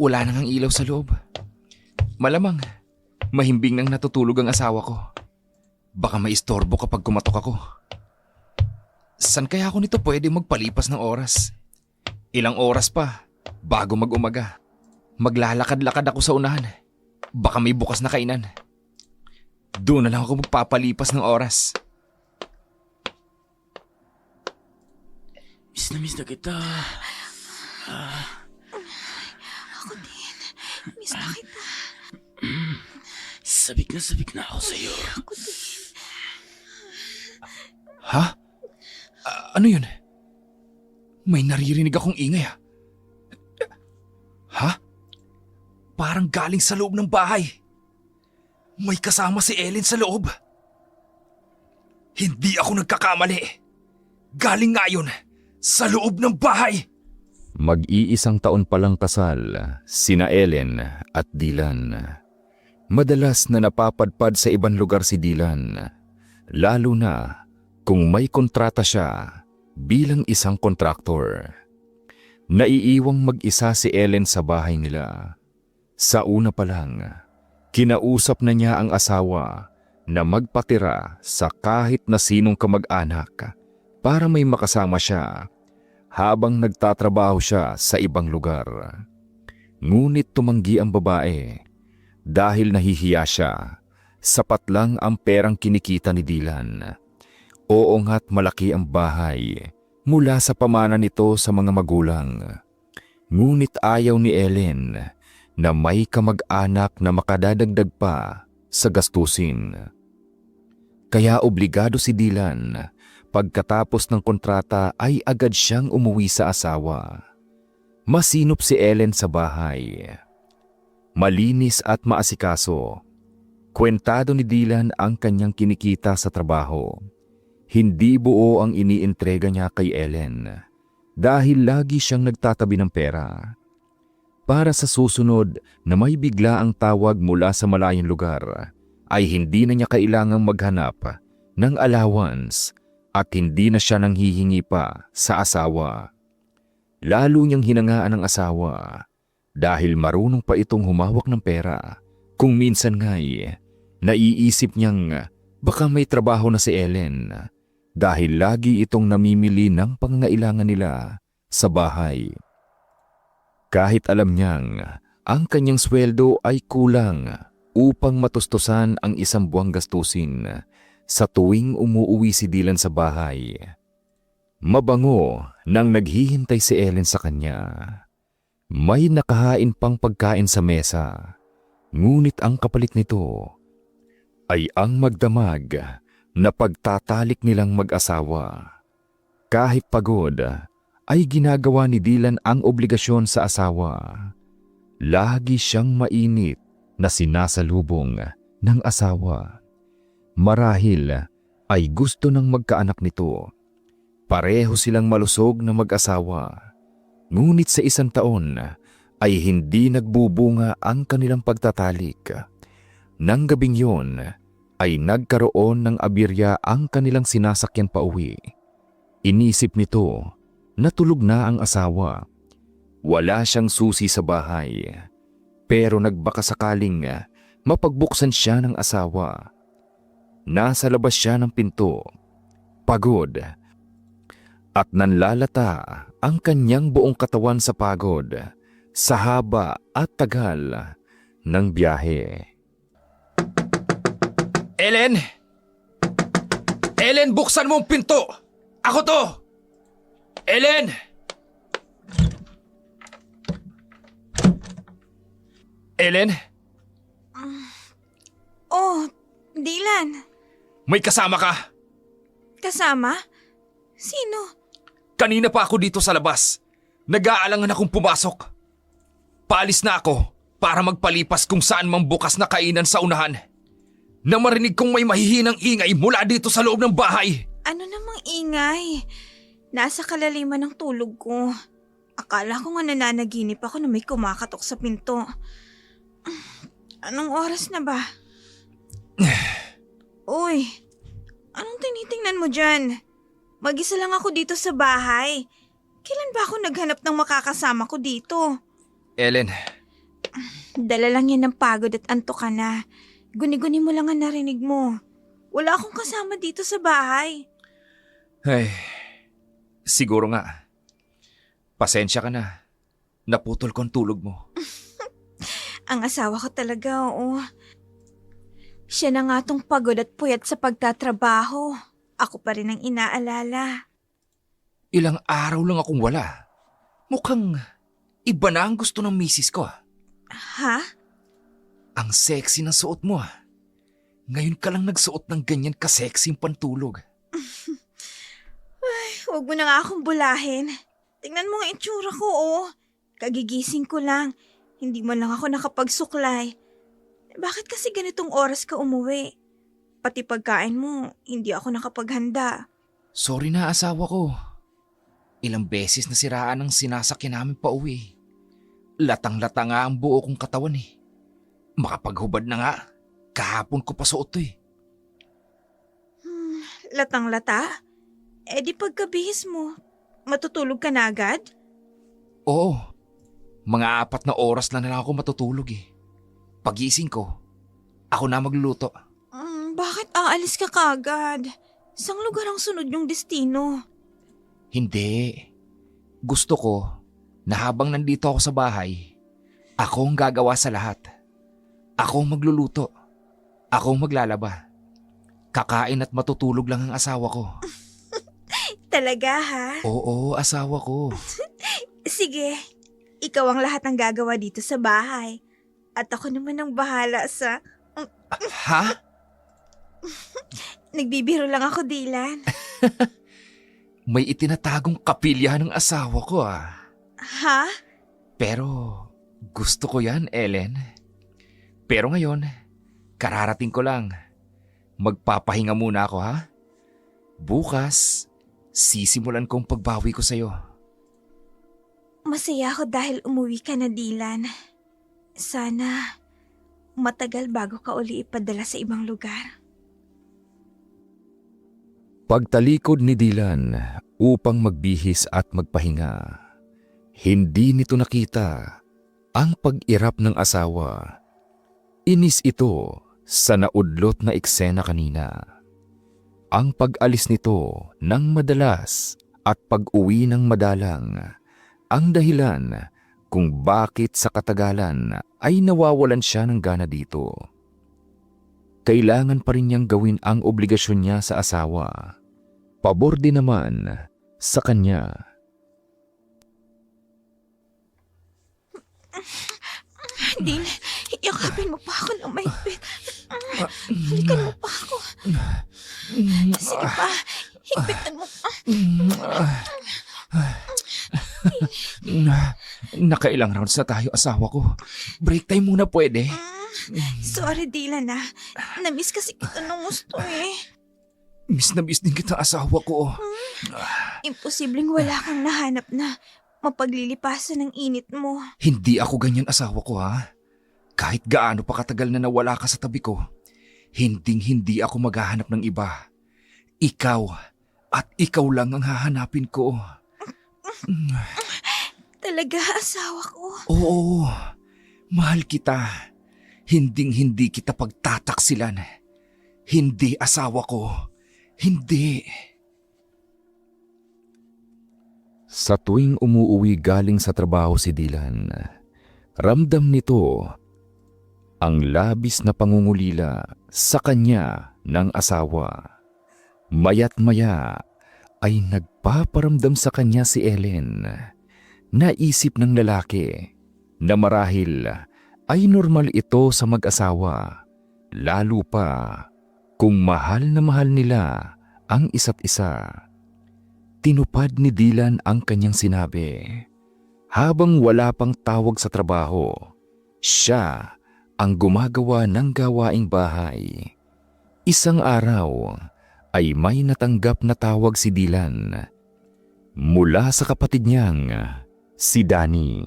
Wala nang ang ilaw sa loob. Malamang, mahimbing nang natutulog ang asawa ko. Baka maistorbo kapag kumatok ako. San kaya ako nito pwede magpalipas ng oras? Ilang oras pa bago mag-umaga. Maglalakad-lakad ako sa unahan. Baka may bukas na kainan. Doon na lang ako magpapalipas ng oras. Miss na kita. Ako din. Miss na kita. Sabik na ako sa'yo. Ako din. Ha? Ano yun? May naririnig akong ingay ha? Ha? Parang galing sa loob ng bahay. May kasama si Ellen sa loob. Hindi ako nagkakamali. Galing nga yun sa loob ng bahay. Mag-iisang taon palang kasal, sina Ellen at Dylan. Madalas na napapadpad sa ibang lugar si Dylan, lalo na kung may kontrata siya bilang isang kontraktor. Naiiwang mag-isa si Ellen sa bahay nila. Sa una pa lang, kinausap na niya ang asawa na magpatira sa kahit na sinong kamag-anak para may makasama siya habang nagtatrabaho siya sa ibang lugar. Ngunit tumanggi ang babae dahil nahihiya siya. Sapat lang ang perang kinikita ni Dylan. Oo nga't malaki ang bahay mula sa pamana nito sa mga magulang. Ngunit ayaw ni Ellen na may kamag-anak na makadadagdag pa sa gastusin. Kaya obligado si Dylan. Pagkatapos ng kontrata ay agad siyang umuwi sa asawa. Masinop si Ellen sa bahay. Malinis at maasikaso. Kwentado ni Dylan ang kanyang kinikita sa trabaho. Hindi buo ang iniintrega niya kay Ellen dahil lagi siyang nagtatabi ng pera. Para sa susunod na may bigla ang tawag mula sa malayong lugar, ay hindi na niya kailangang maghanap ng allowance at hindi na siya nanghihingi pa sa asawa. Lalo niyang hinangaan ang asawa dahil marunong pa itong humawak ng pera. Kung minsan nga'y naiisip niyang baka may trabaho na si Ellen dahil lagi itong namimili ng pangangailangan nila sa bahay. Kahit alam niyang ang kanyang sweldo ay kulang upang matustusan ang isang buwang gastusin sa tuwing umuuwi si Dylan sa bahay. Mabango nang naghihintay si Ellen sa kanya. May nakahain pang pagkain sa mesa, ngunit ang kapalit nito ay ang magdamag na pagtatalik nilang mag-asawa. Kahit pagod, ay ginagawa ni Dylan ang obligasyon sa asawa. Lagi siyang mainit na sinasalubong ng asawa. Marahil ay gusto ng magkaanak nito. Pareho silang malusog na mag-asawa. Ngunit sa isang taon ay hindi nagbubunga ang kanilang pagtatalik. Nang gabing yun ay nagkaroon ng abirya ang kanilang sinasakyan pauwi. Inisip nito na tulog na ang asawa. Wala siyang susi sa bahay. Pero nagbakasakaling mapagbuksan siya ng asawa. Nasa labas siya ng pinto, pagod, at nanlalata ang kanyang buong katawan sa pagod sa haba at tagal ng biyahe. Ellen! Ellen, buksan mo ang pinto! Ako to! Ellen! Ellen? Oh, Dylan. May kasama ka! Kasama? Sino? Kanina pa ako dito sa labas. Nag-aalangan akong pumasok. Paalis na ako para magpalipas kung saan mang bukas na kainan sa unahan. Na marinig kong may mahihinang ingay mula dito sa loob ng bahay. Ano namang ingay? Nasa kalaliman ng tulog ko. Akala ko nga nananaginip ako na may kumakatok sa pinto. Anong oras na ba? Uy, anong tinitingnan mo dyan? Mag-isa lang ako dito sa bahay. Kailan ba ako naghanap ng makakasama ko dito? Ellen, Dala lang yan ng pagod at antok ka na. Guni-guni mo lang ang narinig mo. Wala akong kasama dito sa bahay. Ay, siguro nga. Pasensya ka na. Naputol ko ang tulog mo. Ang asawa ko talaga, oo. Siya na nga tong pagod at puyat sa pagtatrabaho. Ako pa rin ang inaalala. Ilang araw lang akong wala. Mukhang iba na ang gusto ng misis ko. Ha? Ang sexy ng suot mo. Ngayon ka lang nagsuot ng ganyan ka-sexy pantulog. Huwag mo na nga akong bulahin. Tingnan mo ang itsura ko, oh. Kagigising ko lang. Hindi mo lang ako nakapagsuklay. Bakit kasi ganitong oras ka umuwi? Pati pagkain mo, hindi ako nakapaghanda. Sorry na, asawa ko. Ilang beses na siraan ang sinasakyan namin pa uwi. Latang-lata nga ang buo kong katawan eh. Makapaghubad na nga. Kahapon ko pa suot to eh. Latang-lata? Eh di pagkabihis mo, matutulog ka na agad? Oo. Mga 4 na oras na lang ako matutulog eh. Pagising ko, ako na magluluto. Bakit aalis ka kaagad? Sang lugar ang sunod yung destino? Hindi. Gusto ko na habang nandito ako sa bahay, ako ang gagawa sa lahat. Ako ang magluluto. Ako ang maglalaba. Kakain at matutulog lang ang asawa ko. Talaga ha? Oo, asawa ko. Sige, ikaw ang lahat ng gagawa dito sa bahay. At ako naman ang bahala sa... Ha? Nagbibiro lang ako, Dylan. May itinatagong kapilya ng asawa ko ah. Ha? Pero gusto ko yan, Ellen. Pero ngayon, kararating ko lang. Magpapahinga muna ako ha. Bukas, sisimulan kong pagbawi ko sa'yo. Masaya ako dahil umuwi ka na, Dylan. Sana matagal bago ka uli ipadala sa ibang lugar. Pagtalikod ni Dylan upang magbihis at magpahinga, hindi nito nakita ang pag-irap ng asawa. Inis ito sa naudlot na eksena kanina. Ang pag-alis nito ng madalas at pag-uwi ng madalang ang dahilan kung bakit sa katagalan ay nawawalan siya ng gana dito. Kailangan pa rin niyang gawin ang obligasyon niya sa asawa. Pabor din naman sa kanya. Dylan, yakapin mo pa ako ng mahigpit. Halikan mo pa ako. Sige pa, higpitan mo pa. Nakailang rounds na tayo, asawa ko. Break time muna pwede. Sorry, Dylan ah. Namiss kasi kita nung gusto eh. Miss na miss din kita, asawa ko. Imposibleng wala kang nahanap na mapaglilipasan ng init mo. Hindi ako ganyan, asawa ko ha. Kahit gaano pa katagal na nawala ka sa tabi ko, hindi ako maghahanap ng iba. Ikaw at ikaw lang ang hahanapin ko. Talaga, asawa ko? Oo, mahal kita. Hindi kita pagtataksilan. Hindi, asawa ko. Hindi. Sa tuwing umuuwi galing sa trabaho si Dylan, ramdam nito ang labis na pangungulila sa kanya ng asawa. Maya't maya ay nagpaparamdam sa kanya si Ellen. Naisip ng lalaki na marahil ay normal ito sa mag-asawa, lalo pa kung mahal na mahal nila ang isa't isa. Tinupad ni Dylan ang kanyang sinabi. Habang wala pang tawag sa trabaho, siya ang gumagawa ng gawaing bahay. Isang araw ay may natanggap na tawag si Dylan mula sa kapatid niyang si Danny.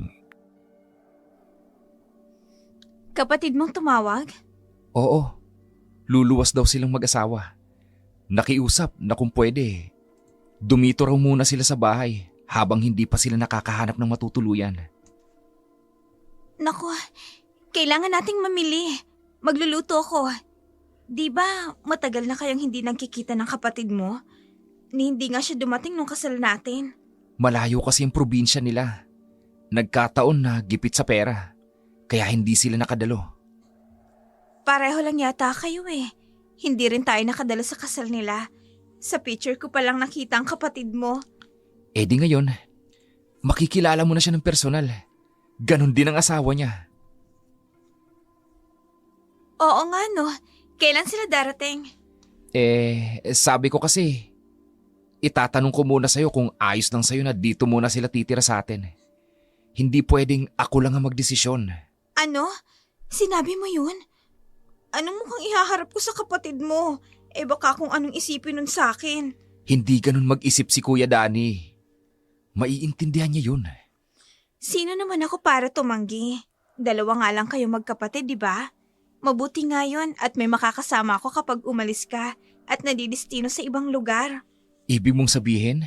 Kapatid mong tumawag? Oo, luluwas daw silang mag-asawa. Nakiusap na kung pwede, dumito raw muna sila sa bahay habang hindi pa sila nakakahanap ng matutuluyan. Naku, Kailangan nating mamili. Magluluto ako. Di ba matagal na kayong hindi nagkikita ng kapatid mo? Ni hindi nga siya dumating nung kasal natin. Malayo kasi yung probinsya nila. Nagkataon na gipit sa pera. Kaya hindi sila nakadalo. Pareho lang yata kayo eh. Hindi rin tayo nakadala sa kasal nila. Sa picture ko palang nakita ang kapatid mo. Eh di ngayon, makikilala mo na siya ng personal. Ganon din ang asawa niya. Oo nga no. Kailan sila darating? Sabi ko kasi, itatanong ko muna sa'yo kung ayos lang sa'yo na dito muna sila titira sa atin. Hindi pwedeng ako lang ang magdesisyon. Ano? Sinabi mo yun? Anong mukhang ihaharap ko sa kapatid mo? Baka kung anong isipin nun sa akin. Hindi ganun mag-isip si Kuya Danny. Maiintindihan niya yun. Sino naman ako para tumanggi? Dalawa nga lang kayo magkapatid, di ba? Mabuti nga yun at may makakasama ako kapag umalis ka at nadidestino sa ibang lugar. Ibig mong sabihin,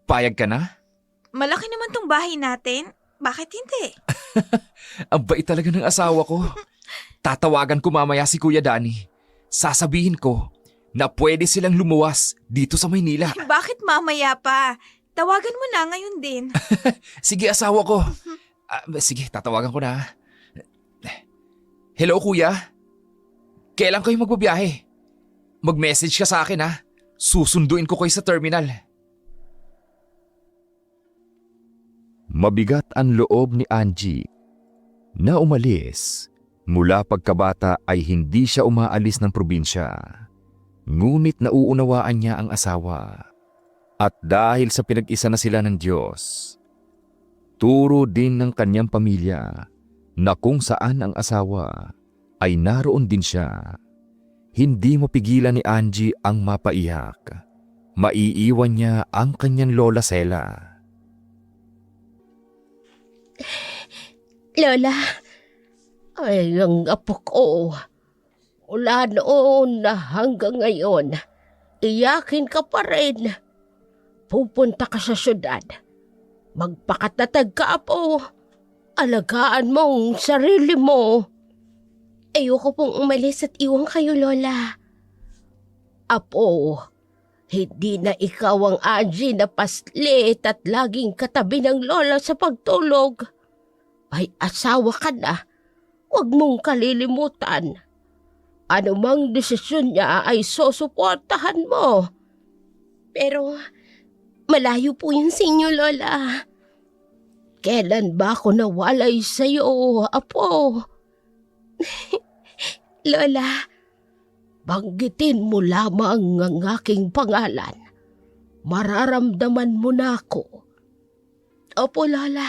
payag ka na? Malaki naman tong bahay natin. Bakit hindi? Ang bait talaga ng asawa ko. Tatawagan ko mamaya si Kuya Danny. Sasabihin ko na pwede silang lumuwas dito sa Maynila. Bakit mamaya pa? Tawagan mo na ngayon din. Sige, asawa ko. Sige, tatawagan ko na. Hello, Kuya. Kailan kayo magbabiyahe? Mag-message ka sa akin, ha? Susunduin ko kayo sa terminal. Mabigat ang loob ni Angie na umalis. Mula pagkabata ay hindi siya umaalis ng probinsya. Ngunit nauunawaan niya ang asawa. At dahil sa pinag-isa na sila ng Diyos, turo din ng kanyang pamilya na kung saan ang asawa ay naroon din siya. Hindi mapigilan ni Angie ang mapaiyak. Maiiwan niya ang kanyang lola Sela. Lola, ay ang apo ko. Mula noon na hanggang ngayon, iyakin ka pa rin. Pupunta ka sa syudad. Magpakatatag ka, apo. Alagaan mong sarili mo. Ayoko pong umalis at iwan kayo, Lola. Apo, hindi na ikaw ang Angie na paslit at laging katabi ng Lola sa pagtulog. May asawa ka na. Huwag mong kalilimutan. Ano mang desisyon niya ay susuportahan mo. Pero malayo po yun sa inyo, Lola. Kailan ba ako nawalay sa'yo, apo? Lola, banggitin mo lamang ang aking pangalan. Mararamdaman mo na ako. Opo, Lola.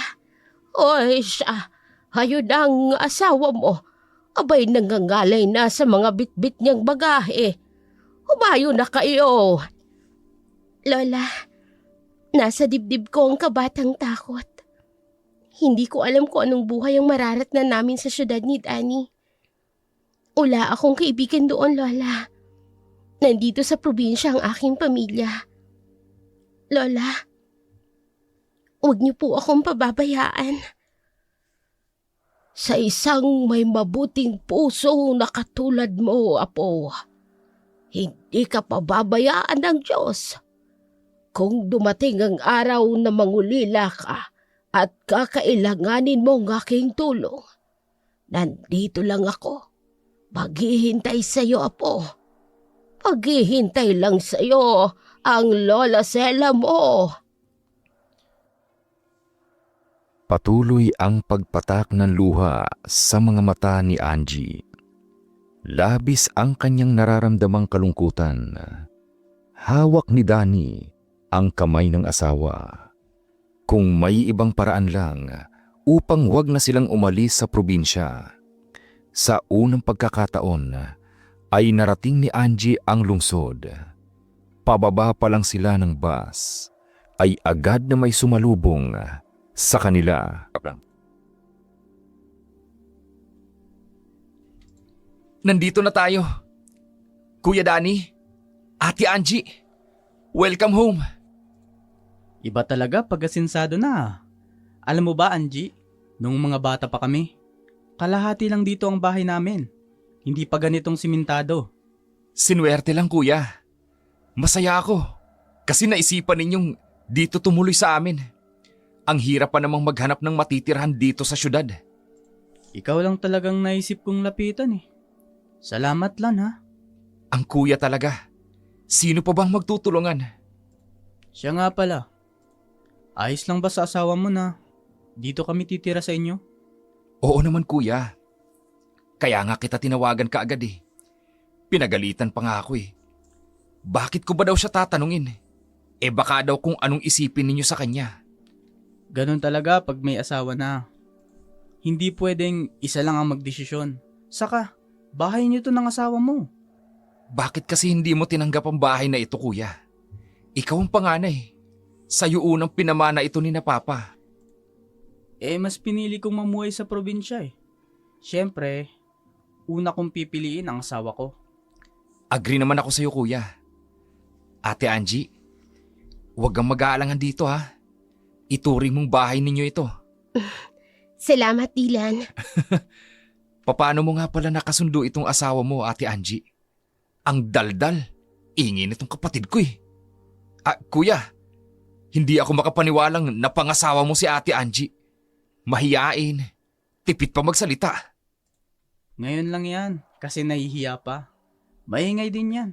Oy, siya. Hayun ang asawa mo. Abay nangangalay na sa mga bitbit niyang bagahe. Humayo na kayo. Lola, nasa dibdib ko ang kabatang takot. Hindi ko alam kung anong buhay ang mararatnan namin sa syudad ni Danny. Wala akong kaibigan doon, Lola. Nandito sa probinsya ang aking pamilya. Lola, huwag niyo po akong pababayaan. Sa isang may mabuting puso na katulad mo, apo, hindi ka pababayaan ng Diyos. Kung dumating ang araw na mangulila ka at kakailanganin mo ang aking tulong, nandito lang ako. Maghihintay sa'yo, apo. Maghihintay lang sa'yo ang Lola Sela mo. Patuloy ang pagpatak ng luha sa mga mata ni Angie. Labis ang kanyang nararamdamang kalungkutan. Hawak ni Danny ang kamay ng asawa. Kung may ibang paraan lang upang wag na silang umalis sa probinsya. Sa unang pagkakataon ay narating ni Angie ang lungsod. Pababa pa lang sila ng bus ay agad na may sumalubong sa kanila. Nandito na tayo. Kuya Danny, Ate Angie, welcome home. Iba talaga pag asinsado na. Alam mo ba, Angie, nung mga bata pa kami, kalahati lang dito ang bahay namin. Hindi pa ganitong simentado. Sinuwerte lang kuya. Masaya ako. Kasi naisipan ninyong dito tumuloy sa amin. Ang hirap pa namang maghanap ng matitirahan dito sa syudad. Ikaw lang talagang naisip kong lapitan eh. Salamat lang ha. Ang kuya talaga. Sino pa bang magtutulungan? Siya nga pala. Ayos lang ba sa asawa mo na dito kami titira sa inyo? Oo naman kuya. Kaya nga kita tinawagan kaagad eh. Pinagalitan pa nga ako eh. Bakit ko ba daw siya tatanungin? Baka daw kung anong isipin ninyo sa kanya. Ganon talaga pag may asawa na. Hindi pwedeng isa lang ang magdesisyon. Saka, bahay niyo to ng asawa mo. Bakit kasi hindi mo tinanggap ang bahay na ito kuya? Ikaw ang panganay. Sa'yo unang pinamana ito ni na Papa. Mas pinili kong mamuhay sa probinsya eh. Siyempre, una kong pipiliin ang asawa ko. Agree naman ako sa'yo kuya. Ate Angie, huwag kang mag-aalangan dito ha. Ituring mong bahay ninyo ito. Salamat, Dylan. Paano mo nga pala nakasundo itong asawa mo, Ate Angie? Ang daldal. Ingin itong kapatid ko eh. Kuya, hindi ako makapaniwalang napangasawa mo si Ate Angie. Mahiyain. Tipid pa magsalita. Ngayon lang yan, kasi nahihiya pa. Maingay din yan.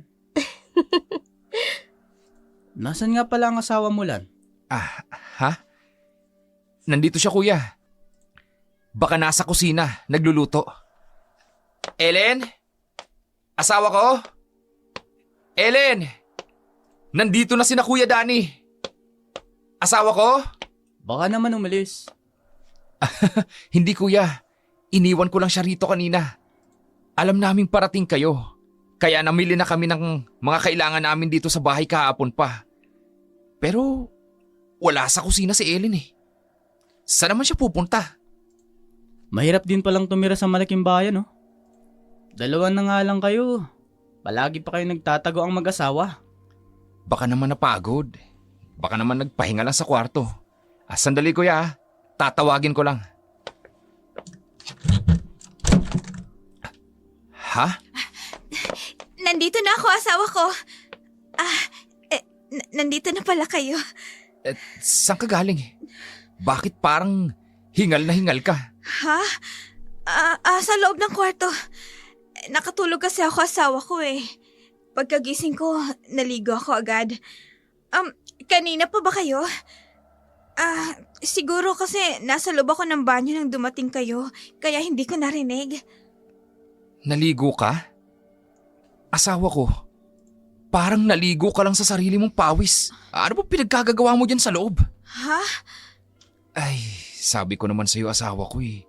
Nasaan nga pala ang asawa mo, Lan? Ha? Nandito siya kuya. Baka nasa kusina, nagluluto. Ellen? Asawa ko? Ellen! Nandito na sina Kuya Danny. Asawa ko? Baka naman umalis. Hindi kuya. Iniwan ko lang siya rito kanina. Alam naming parating kayo. Kaya namili na kami ng mga kailangan namin dito sa bahay kahapon pa. Pero wala sa kusina si Ellen eh. Saan naman siya pupunta? Mahirap din palang tumira sa malaking bayan, no? Dalawa na nga lang kayo. Palagi pa kayo nagtatago ang mag-asawa. Baka naman napagod. Baka naman nagpahinga lang sa kwarto. Sandali kuya. Tatawagin ko lang. Ha? Nandito na ako, asawa ko. Nandito na pala kayo. Saan ka galing? Bakit parang hingal na hingal ka? Ha? Sa loob ng kwarto. Nakatulog kasi ako asawa ko eh. Pagkagising ko, naligo ako agad. Kanina pa ba kayo? Siguro kasi nasa loob ako ng banyo nang dumating kayo, kaya hindi ko narinig. Naligo ka? Asawa ko, parang naligo ka lang sa sarili mong pawis. Ano ba pinagkagagawa mo dyan sa loob? Ha? Ay, sabi ko naman sa'yo asawa ko eh.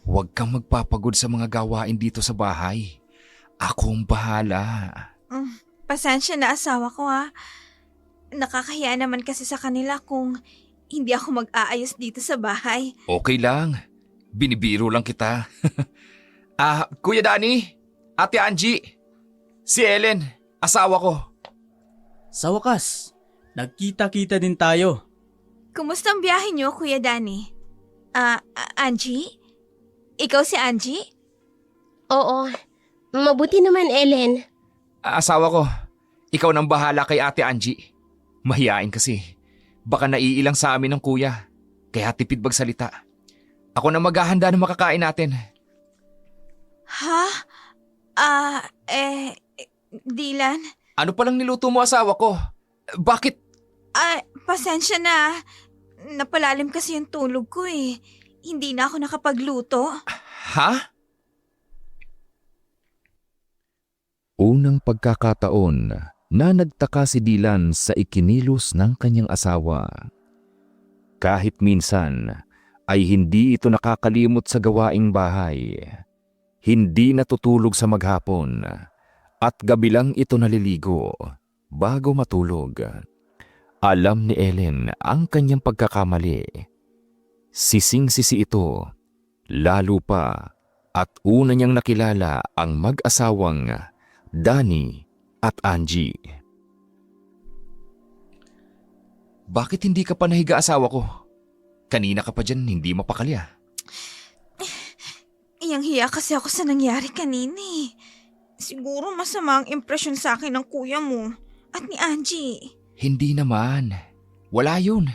Huwag kang magpapagod sa mga gawain dito sa bahay. Ako ang bahala. Pasensya na asawa ko ha. Nakakahiya naman kasi sa kanila kung hindi ako mag-aayos dito sa bahay. Okay lang. Binibiro lang kita. Kuya Danny, Ate Angie, si Ellen, asawa ko. Sa wakas, nagkita-kita din tayo. Kumusta ang biyahe niyo, Kuya Danny? Angie? Ikaw si Angie? Oo, mabuti naman, Ellen. Asawa ko, ikaw nang bahala kay Ate Angie. Mahiyain kasi. Baka naiilang sa amin ng kuya. Kaya tipid magsalita. Ako na maghahanda ng makakain natin. Ha? Dylan? Ano palang niluto mo asawa ko? Bakit? Pasensya na. Napalalim kasi yung tulog ko eh. Hindi na ako nakapagluto. Ha? Unang pagkakataon na nagtaka si Dylan sa ikinilos ng kanyang asawa. Kahit minsan ay hindi ito nakakalimot sa gawaing bahay. Hindi natutulog sa maghapon at gabi lang ito naliligo bago matulog. Alam ni Ellen ang kanyang pagkakamali. Sising-sisi ito, lalo pa at una niyang nakilala ang mag-asawang Danny at Angie. Bakit hindi ka pa nahiga asawa ko? Kanina ka pa dyan, hindi mapakali ah. Hiyang-hiya kasi ako sa nangyari kanina eh. Siguro masama ang impresyon sa akin ng kuya mo at ni Angie. Hindi naman. Wala yun.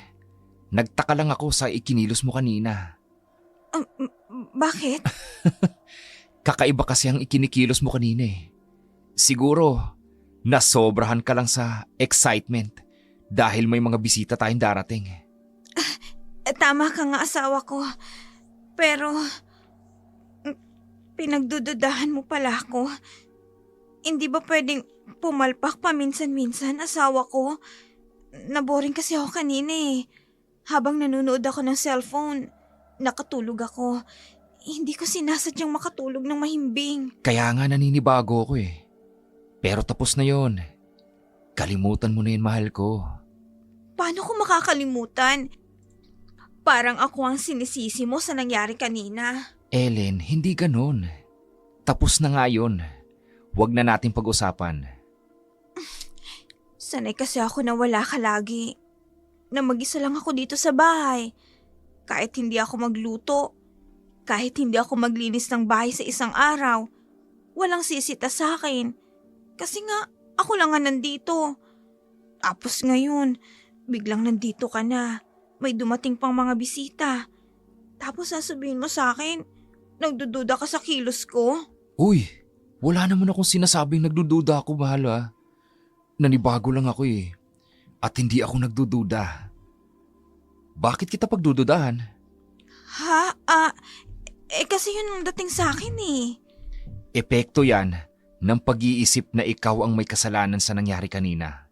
Nagtaka lang ako sa ikinilos mo kanina. Bakit? Kakaiba kasi ang ikinikilos mo kanina eh. Siguro, nasobrahan ka lang sa excitement dahil may mga bisita tayong darating. Tama ka nga asawa ko. Pero, pinagdududahan mo pala ako. Hindi ba pwedeng pumalpak paminsan-minsan asawa ko? Naboring kasi ako kanina eh. Habang nanonood ako ng cellphone, nakatulog ako. Hindi ko sinasadyang makatulog ng mahimbing. Kaya nga naninibago ako eh. Pero tapos na yon. Kalimutan mo na yun, mahal ko. Paano ko makakalimutan? Parang ako ang sinisisi mo sa nangyari kanina. Ellen, hindi ganun. Tapos na nga yun. Huwag na natin pag-usapan. Sanay kasi ako na wala ka lagi. Na mag-isa lang ako dito sa bahay. Kahit hindi ako magluto, kahit hindi ako maglinis ng bahay sa isang araw, walang sisita sa akin. Kasi nga, ako lang nga nandito. Tapos ngayon, biglang nandito ka na. May dumating pang mga bisita. Tapos sasabihin mo sa akin, nagdududa ka sa kilos ko? Uy, wala naman akong sinasabing nagdududa ako, mahal ah. Nanibago lang ako eh. At hindi ako nagdududa. Bakit kita pagdududahan? Ha? Kasi yun ang dating sa akin eh. Epekto yan ng pag-iisip na ikaw ang may kasalanan sa nangyari kanina.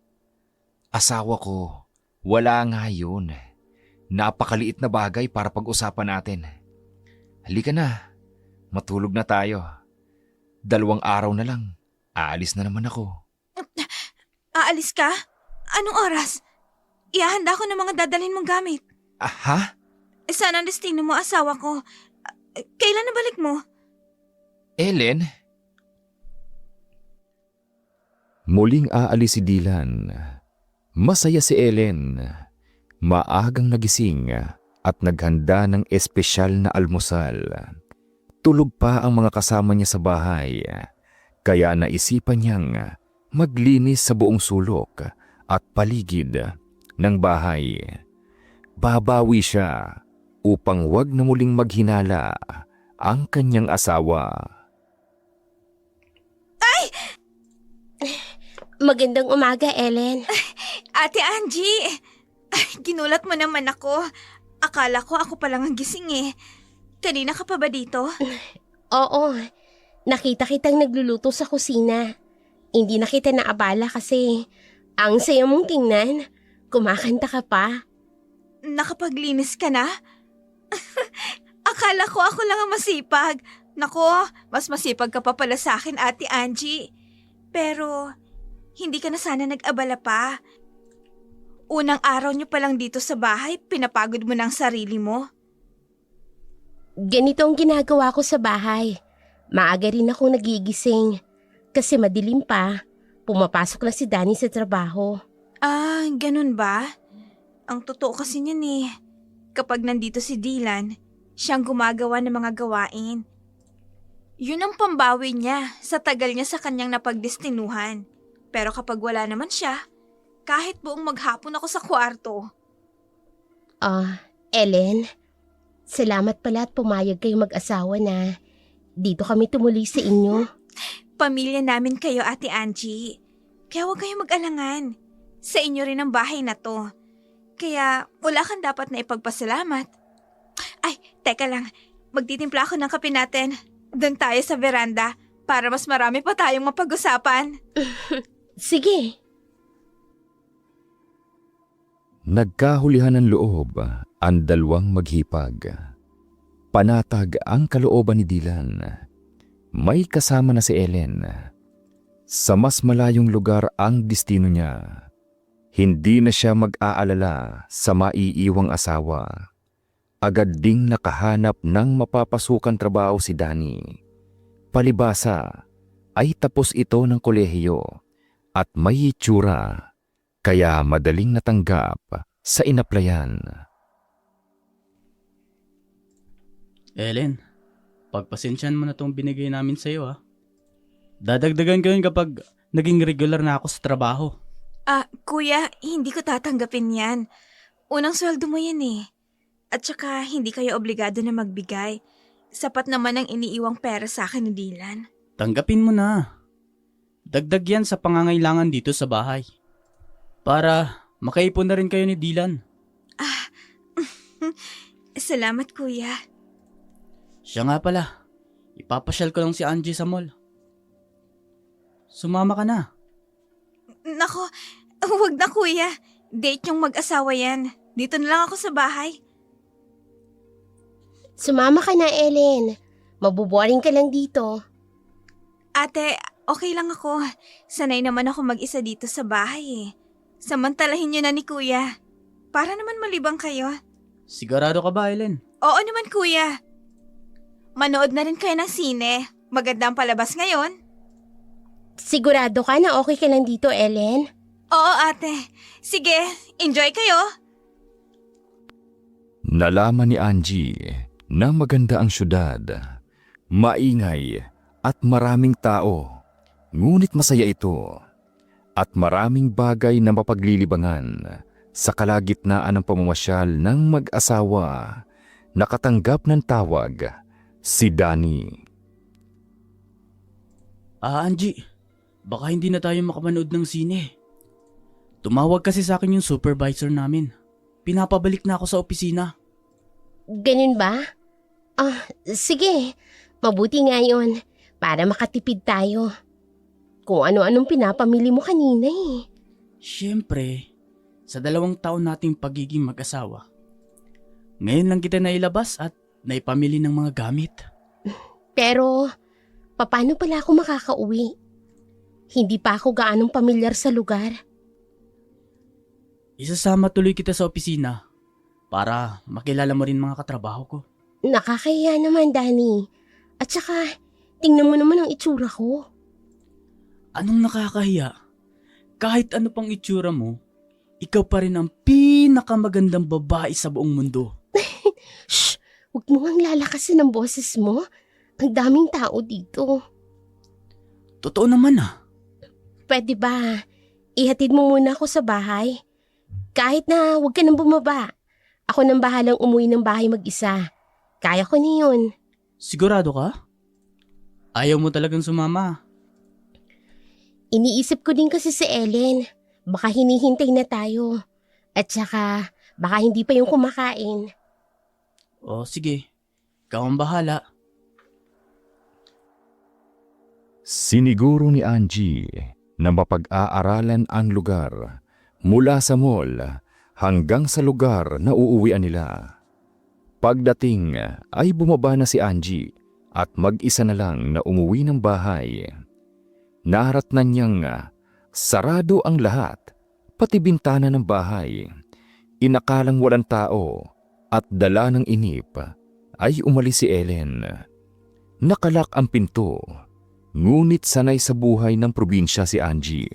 Asawa ko, wala nga yun. Napakaliit na bagay para pag-usapan natin. Halika na, matulog na tayo. 2 araw na lang, aalis na naman ako. Aalis ka? Anong oras? Ihahanda ko ng mga dadalhin mong gamit. Ha? Saan ang destino mo, asawa ko? Kailan na balik mo? Ellen? Muling aalis si Dylan. Masaya si Ellen. Maagang nagising at naghanda ng espesyal na almusal. Tulog pa ang mga kasama niya sa bahay, kaya naisipan niyang maglinis sa buong sulok at paligid ng bahay. Babawi siya upang wag na muling maghinala ang kanyang asawa. Magandang umaga, Ellen. Ate Angie! Ginulat mo naman ako. Akala ko ako pa lang ang gising eh. Kanina ka pa ba dito? Oo, nakita kitang nagluluto sa kusina. Hindi na kita naabala kasi ang saya mong tingnan. Kumakanta ka pa. Nakapaglinis ka na? Akala ko ako lang ang masipag. Nako, mas masipag ka pa pala sa akin, Ate Angie. Pero, hindi ka na sana nag-abala pa. Unang araw niyo pa lang dito sa bahay, pinapagod mo ng sarili mo. Ganito ang ginagawa ko sa bahay. Maaga rin akong nagigising. Kasi madilim pa, pumapasok na si Danny sa trabaho. Ah, ganun ba? Ang totoo kasi niyan eh. Kapag nandito si Dylan, siyang gumagawa ng mga gawain. Yun ang pambawi niya sa tagal niya sa kanyang napagdestinuhan. Pero kapag wala naman siya, kahit buong maghapon ako sa kwarto. Ellen, salamat pala at pumayag kayong mag-asawa na dito kami tumuli sa inyo. Pamilya namin kayo, Ate Angie. Kaya huwag kayong mag-alangan. Sa inyo rin ang bahay na to. Kaya wala kang dapat na ipagpasalamat. Ay, teka lang. Magtitimpla ako ng kape natin. Doon tayo sa veranda para mas marami pa tayong mapag-usapan. Sige. Nagkahulihan ng loob ang 2 maghipag. Panatag ang kalooban ni Dylan. May kasama na si Ellen. Sa mas malayong lugar ang destino niya. Hindi na siya mag-aalala sa maiiwang asawa. Agad ding nakahanap ng mapapasukan trabaho si Danny. Palibasa ay tapos ito ng kolehiyo at may itsura, kaya madaling natanggap sa inaplayan. Ellen, pagpasensyahan mo na tong binigay namin sa'yo ha. Dadagdagan ko yun kapag naging regular na ako sa trabaho. Kuya, hindi ko tatanggapin yan. Unang sweldo mo yan eh. At saka, hindi kayo obligado na magbigay. Sapat naman ang iniiwang pera sa akin ni Dylan. Tanggapin mo na. Dagdag yan sa pangangailangan dito sa bahay. Para makaipon na rin kayo ni Dylan. Salamat, kuya. Siya nga pala, ipapasyal ko lang si Angie sa mall. Sumama ka na. Nako, wag na kuya. Date yung mag-asawa yan. Dito na lang ako sa bahay. Sumama ka na, Ellen. Mabuboring ka lang dito. Ate, okay lang ako. Sanay naman ako mag-isa dito sa bahay eh. Samantalahin niyo na ni kuya. Para naman malibang kayo. Sigurado ka ba, Ellen? Oo naman kuya. Manood na rin kayo ng sine. Maganda ang palabas ngayon. Sigurado ka na okay ka lang dito, Ellen? Oo ate. Sige, enjoy kayo. Nalaman ni Angie na maganda ang syudad, maingay at maraming tao. Ngunit masaya ito at maraming bagay na mapaglilibangan sa kalagitnaan ng pamamasyal ng mag-asawa. Nakatanggap ng tawag si Danny. Angie, baka hindi na tayo makamanood ng sine. Tumawag kasi sa akin yung supervisor namin. Pinapabalik na ako sa opisina. Ganun ba? Sige. Mabuti nga yun. Para makatipid tayo. Kung ano-anong pinapamili mo kanina eh. Siyempre, sa 2 taon nating pagiging mag-asawa, ngayon lang kita nailabas at naipamili ng mga gamit. Pero, paano pala ako makakauwi? Hindi pa ako gaanong pamilyar sa lugar. Isasama tuloy kita sa opisina para makilala mo rin mga katrabaho ko. Nakakahiya naman, Danny. At saka, tingnan mo naman ang itsura ko. Anong nakakahiya? Kahit ano pang itsura mo, ikaw pa rin ang pinakamagandang babae sa buong mundo. Shh! Huwag mo ang lalakasin ang boses mo. Ang daming tao dito. Totoo naman ah. Pwede ba? Ihatid mo muna ako sa bahay. Kahit na huwag ka nang bumaba. Ako nang bahalang umuwi ng bahay mag-isa. Kaya ko na yun. Sigurado ka? Ayaw mo talagang sumama. Iniisip ko din kasi si Ellen. Baka hinihintay na tayo. At saka, baka hindi pa yung kumakain. O sige, ikaw ang bahala. Siniguro ni Angie na mapag-aaralan ang lugar mula sa mall hanggang sa lugar na uuwian nila. Pagdating ay bumaba na si Angie at mag-isa na lang na umuwi ng bahay. Naharatnan niyang sarado ang lahat, pati bintana ng bahay. Inakalang walang tao at dala ng inip ay umalis si Ellen. Nakalak ang pinto, ngunit sanay sa buhay ng probinsya si Angie.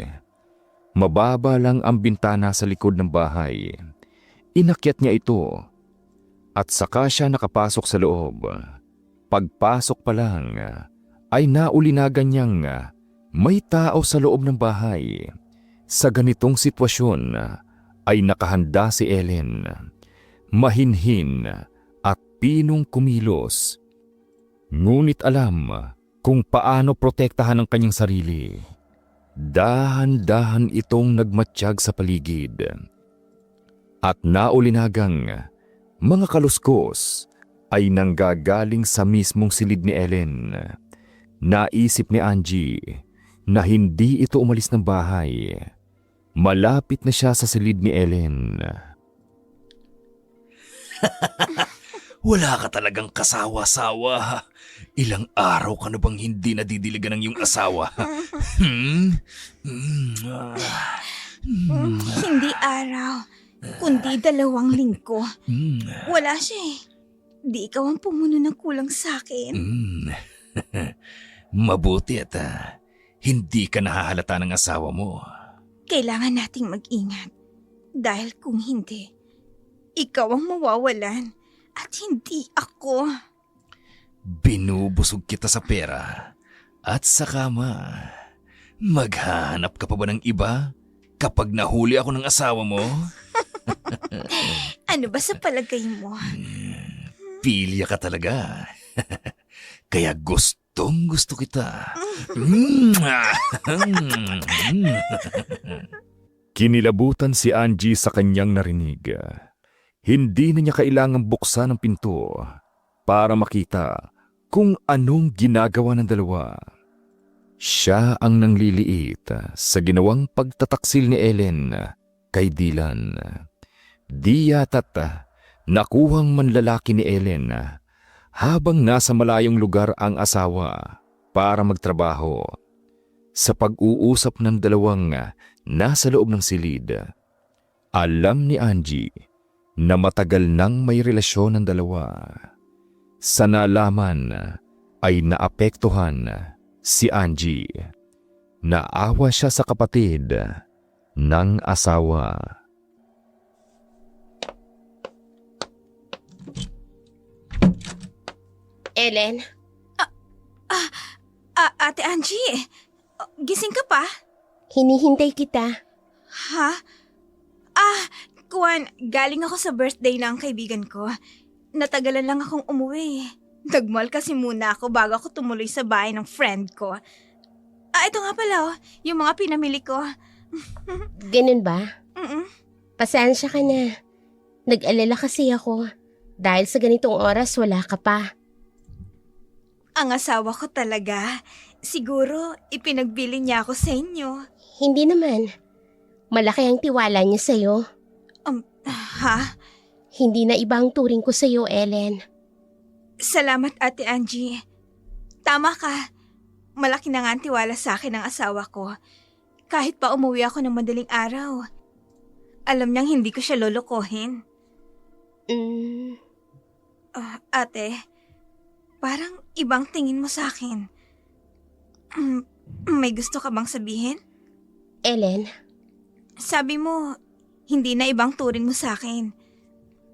Mababa lang ang bintana sa likod ng bahay. Inakyat niya ito at saka siya nakapasok sa loob. Pagpasok pa lang ay naulinagan niyang may tao sa loob ng bahay. Sa ganitong sitwasyon ay nakahanda si Ellen. Mahinhin at pinong kumilos. Ngunit alam kung paano protektahan ang kanyang sarili. Dahan-dahan itong nagmatsyag sa paligid. At naulinagang mga kaluskos ay nanggagaling sa mismong silid ni Ellen. Naisip ni Angie na hindi ito umalis ng bahay. Malapit na siya sa silid ni Ellen. Wala ka talagang kasawa-sawa. Ilang araw ka na bang hindi nadidiligan ng iyong asawa? Hindi araw, kundi 2 linggo. Wala siya eh. Di ikaw ang pumuno ng kulang sa akin. Mabuti at hindi ka nahahalata ng asawa mo. Kailangan nating mag-ingat. Dahil kung hindi, ikaw ang mawawalan at hindi ako. Binubusog kita sa pera at sa kama. Maghahanap ka pa ba ng iba kapag nahuli ako ng asawa mo? Ano ba sa palagay mo? Pilya ka talaga. Kaya gustong gusto kita. Kinilabutan si Angie sa kanyang narinig. Hindi na niya kailangang buksan ang pinto para makita kung anong ginagawa ng dalawa. Siya ang nangliliit sa ginawang pagtataksil ni Ellen kay Dylan. Di yata't nakuhang manlalaki ni Ellen habang nasa malayong lugar ang asawa para magtrabaho. Sa pag-uusap ng dalawang nasa loob ng silid, alam ni Angie na matagal nang may relasyon ng dalawa. Sa nalaman ay naapektuhan si Angie. Naawa siya sa kapatid ng asawa. Ellen, Ate Angie, gising ka pa? hinihintay kita. Ha? Kuwan, galing ako sa birthday ng kaibigan ko. Natagalan lang akong umuwi. Nagmall kasi muna ako bago ako tumuloy sa bahay ng friend ko. Ito nga pala yung mga pinamili ko. Ganun ba? Mm-mm. Pasensya ka na. Nag-alala kasi ako. Dahil sa ganitong oras wala ka pa. Ang asawa ko talaga. Siguro, ipinagbili niya ako sa inyo. Hindi naman. Malaki ang tiwala niya sa'yo. Ha? Hindi na ibang turing ko sa'yo, Ellen. Salamat, Ate Angie. Tama ka. Malaki na nga ang tiwala sa akin ng asawa ko. Kahit pa umuwi ako ng madaling araw. Alam niyang hindi ko siya lolokohin. Ate, parang ibang tingin mo sa akin. May gusto ka bang sabihin? Ellen, Sabi mo, hindi na ibang turing mo sa akin.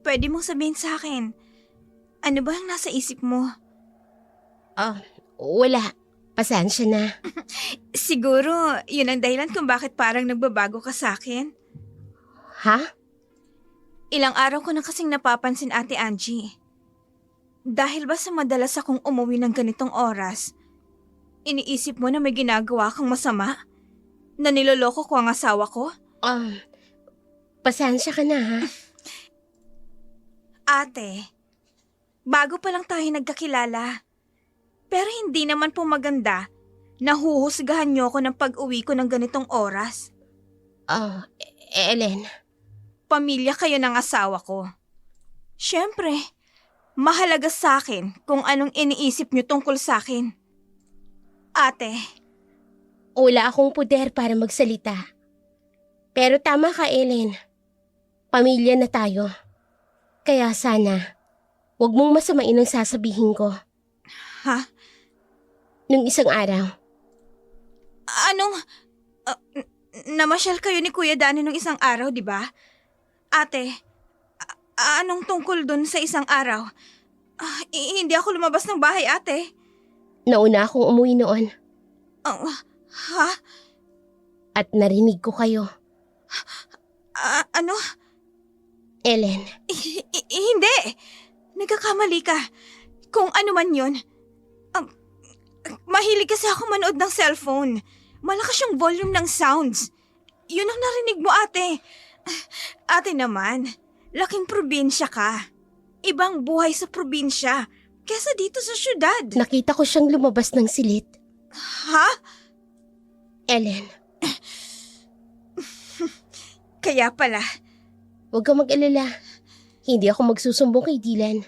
Pwede mong sabihin sa akin, ano ba ang nasa isip mo? wala. Pasensya na. Siguro, yun ang dahilan kung bakit parang nagbabago ka sa akin. Ha? Ilang araw ko na kasing napapansin, Ate Angie. Dahil ba sa madalas akong umuwi ng ganitong oras, iniisip mo na may ginagawa kang masama? Na niloloko ko ang asawa ko? Pasensya ka na, ha? Ate, bago pa lang tayo nagkakilala. Pero hindi naman po maganda na huhusgahan niyo ako ng pag-uwi ko ng ganitong oras. Ellen, Pamilya kayo ng asawa ko. Siyempre, mahalaga sa akin kung anong iniisip niyo tungkol sa akin. Ate, wala akong puder para magsalita. Pero tama ka, Ellen. Pamilya na tayo. Kaya sana, huwag mong masamain ang sasabihin ko. ha? Nung isang araw, Namasyal kayo ni Kuya Danny nung isang araw, di ba? Ate, anong tungkol dun sa isang araw? Hindi ako lumabas ng bahay, ate. nauna akong umuwi noon Ha? at narinig ko kayo. Ano? Ellen, Hindi! Nagkakamali ka. Kung ano man yun. Mahilig kasi ako manood ng cellphone. Malakas yung volume ng sounds. Yun ang narinig mo, ate. Ate naman, laking probinsya ka. Ibang buhay sa probinsya kesa dito sa syudad. nakita ko siyang lumabas ng silid. Ha? Ellen, Kaya pala, huwag kang mag-alala. Hindi ako magsusumbong kay Dylan.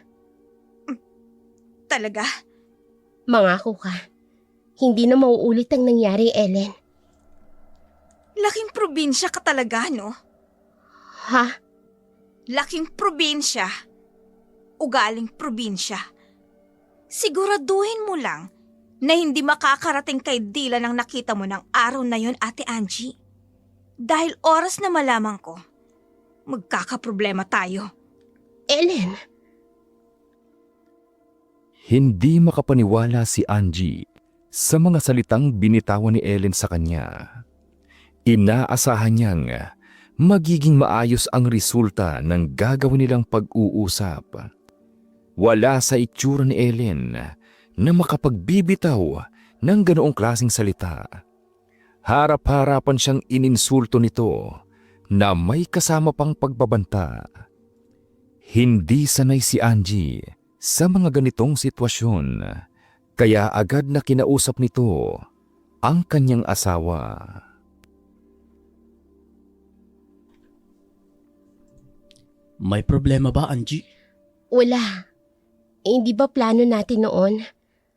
talaga? Mangako ka. Hindi na mauulit ang nangyari, Ellen. Laking probinsya ka talaga, no? Ha? Laking probinsya. Ugaling probinsya. Siguraduhin mo lang na hindi makakarating kay Dylan ang nakita mo ng araw na yon, Ate Angie. Dahil oras na malaman ko, magkakaproblema tayo. Ellen, Hindi makapaniwala si Angie sa mga salitang binitawan ni Ellen sa kanya. Inaasahan niyang magiging maayos ang resulta ng gagawin nilang pag-uusap. Wala sa itsura ni Ellen na makapagbibitaw ng ganoong klaseng salita. Harap-harapan siyang ininsulto nito na may kasama pang pagbabanta. Hindi sanay si Angie sa mga ganitong sitwasyon, kaya agad na kinausap nito ang kanyang asawa. May problema ba, Angie? Wala. Hindi ba plano natin noon,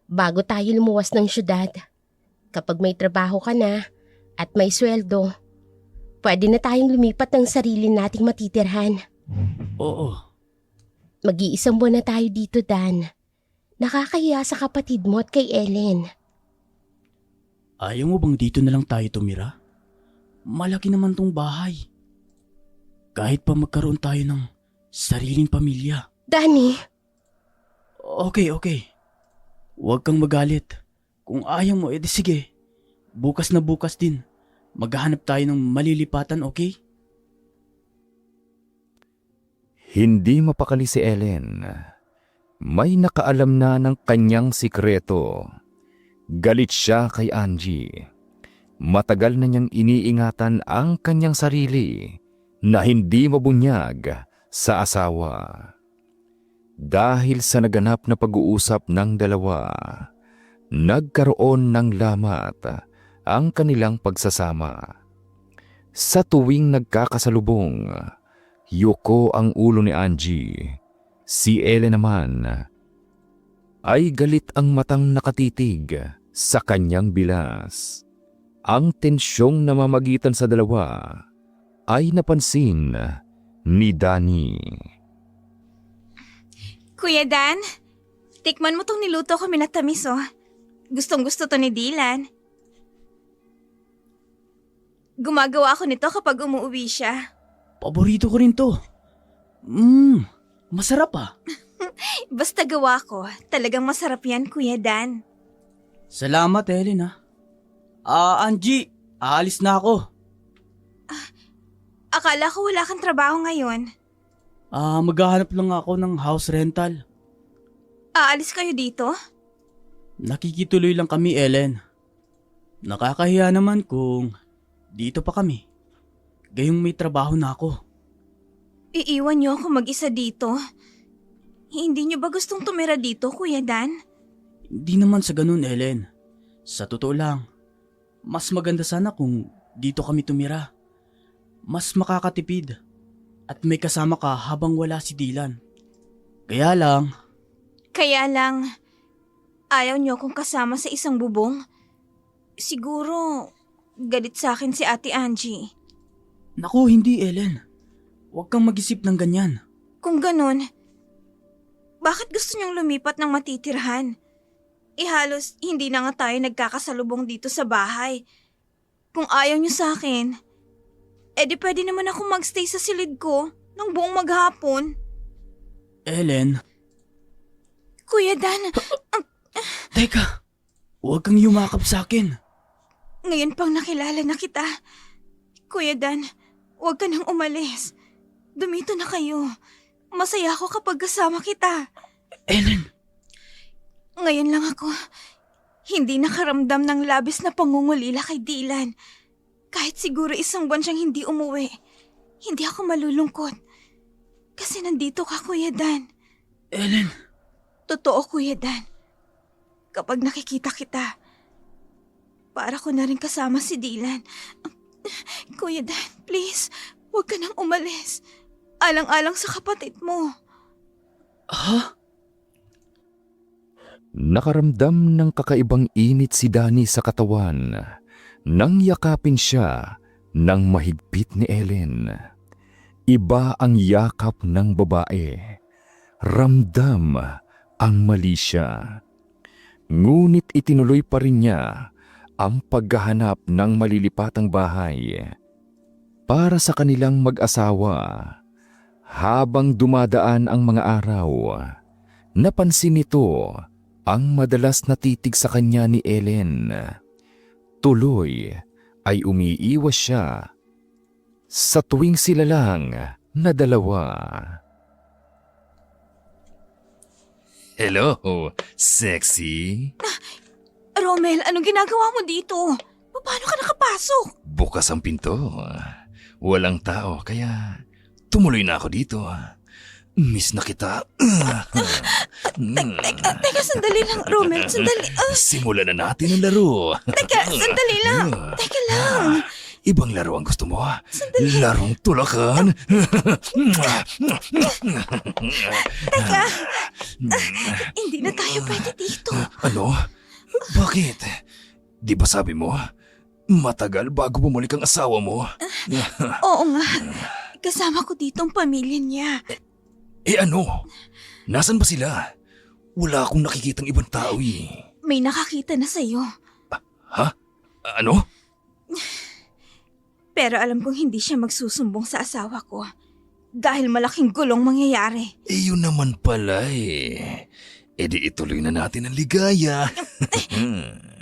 bago tayo lumuwas ng syudad, kapag may trabaho ka na at may sweldo, pwede na tayong lumipat ng sarili nating matitirhan. Oo. Mag-iisang buwan na tayo dito, Dan. Nakakahiya sa kapatid mo at kay Ellen. Ayaw mo bang dito na lang tayo tumira? Malaki naman tong bahay. Kahit pa magkaroon tayo ng sariling pamilya. Danny, Okay. Huwag kang magalit. Kung ayaw mo, edi sige. Bukas na bukas din. Maghahanap tayo ng malilipatan, okay? Hindi mapakali si Ellen. May nakaalam na ng kanyang sikreto. Galit siya kay Angie. Matagal na niyang iniingatan ang kanyang sarili na hindi mabunyag sa asawa. Dahil sa naganap na pag-uusap ng dalawa, nagkaroon ng lamat ang kanilang pagsasama. Sa tuwing nagkakasalubong, yuko ang ulo ni Angie. Si Ellen naman ay galit ang matang nakatitig sa kanyang bilas. Ang tensyong namamagitan sa dalawa ay napansin ni Danny. Kuya Dan, tikman mo tong niluto ko minatamis oh. Gustong gusto to ni Dylan. Gumagawa ako nito kapag umuwi siya. Paborito ko rin to. Masarap ah. Basta gawa ko, talagang masarap yan, Kuya Dan. Salamat, Ellen ah. Angie, aalis na ako. Akala ko wala kang trabaho ngayon. Maghahanap lang ako ng house rental. Aalis kayo dito? Nakikituloy lang kami, Ellen. Nakakahiya naman kung dito pa kami. Gayong may trabaho na ako. Iiwan niyo ako mag-isa dito? Hindi niyo ba gustong tumira dito, Kuya Dan? Hindi naman sa ganun, Ellen. Sa totoo lang, mas maganda sana kung dito kami tumira. Mas makakatipid at may kasama ka habang wala si Dylan. Kaya lang, ayaw niyo akong kasama sa isang bubong? Siguro, galit sa akin si Ate Angie. naku hindi, Ellen. Huwag kang mag-isip ng ganyan. Kung ganun, bakit gusto niyong lumipat ng matitirhan? Halos hindi na nga tayo nagkakasalubong dito sa bahay. Kung ayaw niyo sa akin, edi pwede naman ako magstay sa silid ko ng buong maghapon. Ellen, Kuya Dan, teka. Huwag kang yumakap sa akin. ngayon pang nakilala na kita. Kuya Dan, huwag ka nang umalis. Dumito na kayo. Masaya ako kapag kasama kita. Ellen, Ngayon lang ako hindi nakaramdam ng labis na pangungulila kay Dylan. Kahit siguro isang buwan siyang hindi umuwi, hindi ako malulungkot. Kasi nandito ka, Kuya Dan. Ellen. Totoo, Kuya Dan. Kapag nakikita kita, para ko na rin kasama si Dylan. Kuya Dan, please, huwag ka nang umalis. Alang-alang sa kapatid mo. Ha? Nakaramdam ng kakaibang init si Danny sa katawan nang yakapin siya ng mahigpit ni Ellen. Iba ang yakap ng babae. Ramdam ang mali siya. Ngunit itinuloy pa rin niya ang paghahanap ng malilipatang bahay para sa kanilang mag-asawa. Habang dumadaan ang mga araw, napansin nito ang madalas natitig sa kanya ni Ellen. Tuloy ay umiiwas siya sa tuwing sila lang na dalawa. Hello, sexy. Romel, anong ginagawa mo dito? Paano ka nakapasok? Bukas ang pinto. Walang tao, kaya tumuloy na ako dito. Miss na kita. Teka, sandali lang, Romel. Sandali. Simulan na natin ang laro. Teka, sandali lang. Teka lang. Ibang laro ang gusto mo? Larong tulakan? Teka. Hindi na tayo pwede dito. Ano? Bakit? Di ba sabi mo, matagal bago bumalik ang asawa mo? Oo nga. Kasama ko dito ang pamilya niya. Ano? Nasaan ba sila? Wala akong nakikitang ibang tao eh. May nakakita na sa'yo. Ha? Ano? Pero alam kong hindi siya magsusumbong sa asawa ko. Dahil malaking gulong mangyayari. Yun naman pala eh. Di ituloy na natin ang ligaya.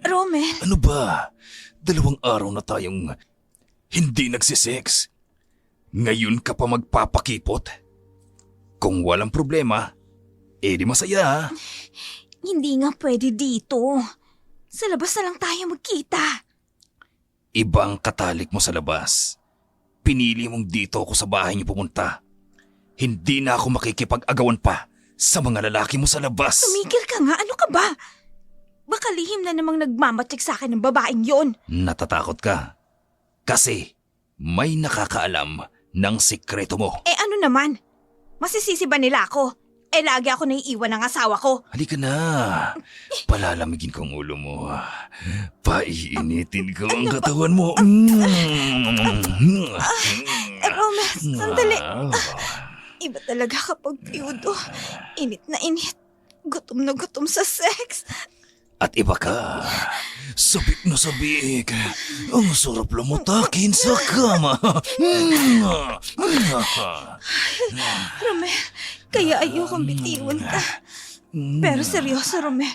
Romel, Ano ba? 2 araw na tayong hindi nagsisex. Ngayon ka pa magpapakipot? Kung walang problema, di masaya. hindi nga pwede dito. Sa labas na lang tayo magkita. Iba ang katalik mo sa labas. Pinili mong dito ako sa bahay niyo pumunta. Hindi na ako makikipag-agawan pa sa mga lalaki mo sa labas. Tumigil ka nga, ano ka ba? Baka lihim na namang nagmamatsyag sa akin ng babaeng yon. Natatakot ka. Kasi may nakakaalam ng sikreto mo. Ano naman? Masisisi ba nila ako? Lagi ako naiiwan ng asawa ko. Halika na. Palalamigin ko ang ulo mo. Paiinitin ko ang katawan mo. Romel, sandali. Iba talaga kapag piyudo. Init na init. Gutom na gutom sa sex. At iba ka. Sabik na sabik. Ang sarap lumutakin sa kama. Romel, kaya ayokong bitiwan ka. Pero seryoso, Romel.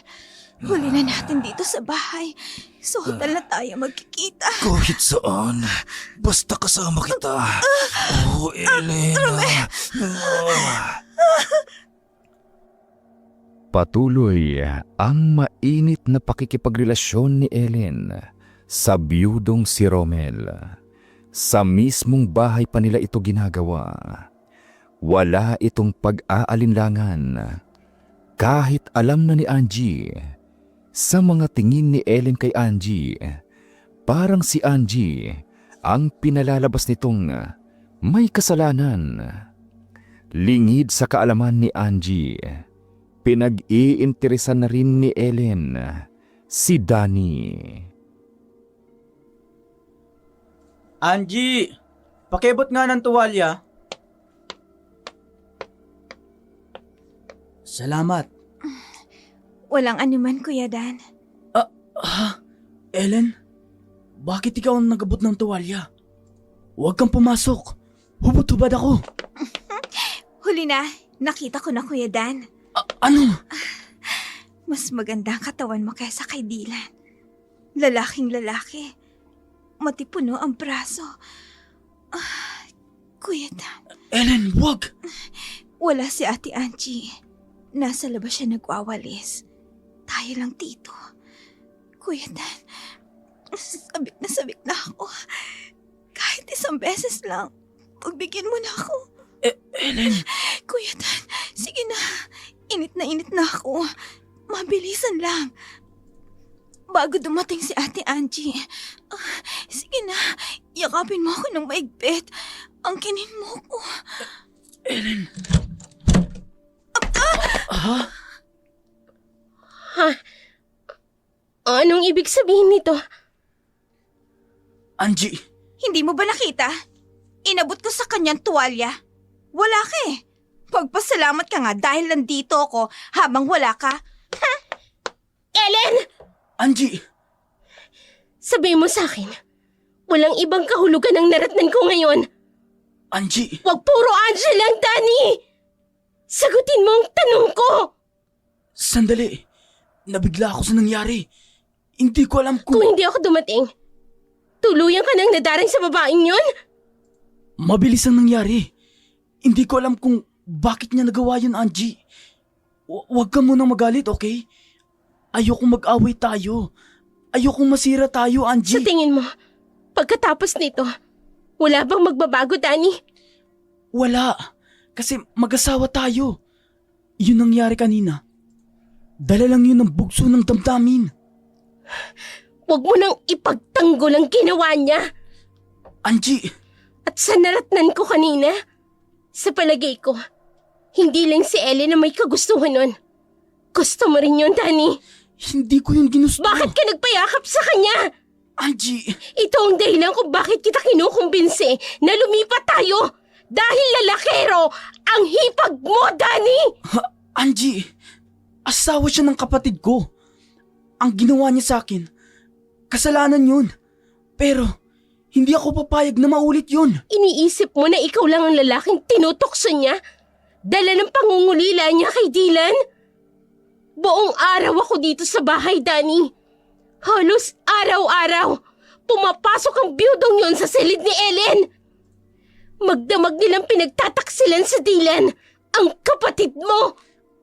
Huli na natin dito sa bahay. Sa hotel na tayo magkikita. Kahit saan. Basta kasama kita. Oh, Elena. Patuloy ang mainit na pakikipagrelasyon ni Ellen sa biyudong si Romel. Sa mismong bahay pa nila ito ginagawa. Wala itong pag-aalinlangan. Kahit alam na ni Angie, sa mga tingin ni Ellen kay Angie, parang si Angie ang pinalalabas nitong may kasalanan. Lingid sa kaalaman ni Angie, pinag-iinteresan na rin ni Ellen si Danny. Angie, pakibot nga ng tuwalya. Salamat. Walang anuman, Kuya Dan. Ellen, bakit ikaw ang nagabot ng tuwalya? Huwag kang pumasok. Hubot-hubad ako. Huli na, nakita ko na, Kuya Dan. Ano? Mas maganda ang katawan mo kaysa kay Dylan. Lalaking lalaki. Matipuno ang braso. Kuya Dan. Ellen, wag! Wala si Ate Angie. Nasa labas siya nagwawalis. Tayo lang dito. Kuya Dan, sabik na ako. Kahit isang beses lang, pagbigyan mo na ako. Ellen! Kuya Dan, sige na. Init na ako. Mabilisan lang. Bago dumating si Ate Angie. Sige na, yakapin mo ako ng maigpit. Angkinin mo ko. Ellen! Anong ibig sabihin nito? Angie! Hindi mo ba nakita? Inabot ko sa kanyang tuwalya. Wala ka eh. Pagpasalamat ka nga dahil nandito ako habang wala ka. Ellen! Angie! Sabihin mo sa akin, walang ibang kahulugan ang naratnan ko ngayon. Angie! Huwag puro Angie lang, Danny! Sagutin mo ang tanong ko! Sandali. nabigla ako sa nangyari. Hindi ko alam Kung kung... hindi ako dumating, tuluyan ka nang nadaring sa babaeng yun? Mabilis ang nangyari. Hindi ko alam kung bakit niya nagawa yun, Angie. Huwag ka munang magalit, okay? Ayokong mag-away tayo. Ayokong masira tayo, Sa Angie. tingin mo, pagkatapos nito, wala bang magbabago, Danny? Wala. Kasi mag-asawa tayo. Yun nangyari kanina. Dala lang yun ng bugso ng damdamin. Huwag mo nang ipagtanggol ang ginawa niya. Angie, At sa naratnan ko kanina, sa palagay ko, hindi lang si Ellen na may kagustuhan nun. Gusto mo rin yun, Danny. hindi ko yun ginusto. Bakit ka nagpayakap sa kanya? Angie, Ito ang dahilan kung bakit kita kinukumbinsi na lumipat tayo. Dahil lalakero ang hipag mo, Danny! Angie, asawa siya ng kapatid ko. Ang ginawa niya sa akin, kasalanan yun. Pero, hindi ako papayag na maulit yun. Iniisip mo na ikaw lang ang lalaking tinutokso niya? Dala ng pangungulila niya kay Dylan? Buong araw ako dito sa bahay, Danny. Halos araw-araw, pumapasok ang biyudong yun sa silid ni Ellen. Magdamag nilang pinagtataksilan sa Dylan, ang kapatid mo.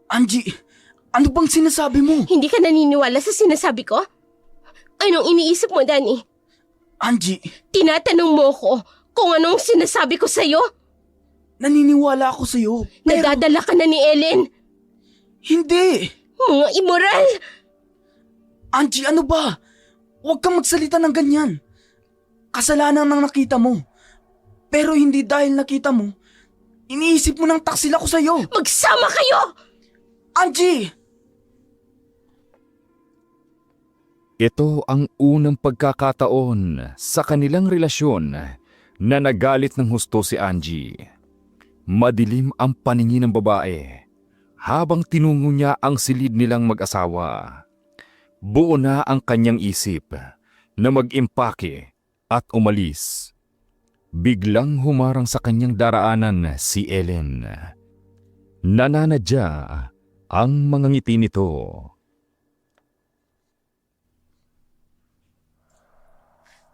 Angie, ano bang sinasabi mo? Hindi ka naniniwala sa sinasabi ko? Anong iniisip mo, Danny? Angie, Tinatanong mo ko kung anong sinasabi ko sa'yo? naniniwala ako sa'yo. Pero, Nadadala ka na ni Ellen. hindi. Mga immoral! Angie, ano ba? Huwag kang magsalita ng ganyan. Kasalanan ng nakita mo. Pero hindi dahil nakita mo, iniisip mo ng taksil ako sa'yo. Magsama kayo! Angie! Ito ang unang pagkakataon sa kanilang relasyon na nagalit ng husto si Angie. Madilim ang paningin ng babae habang tinungo niya ang silid nilang mag-asawa. Buo na ang kanyang isip na mag-impake at umalis. Biglang humarang sa kanyang daraanan si Ellen. Nananadya ang mga ngiti nito.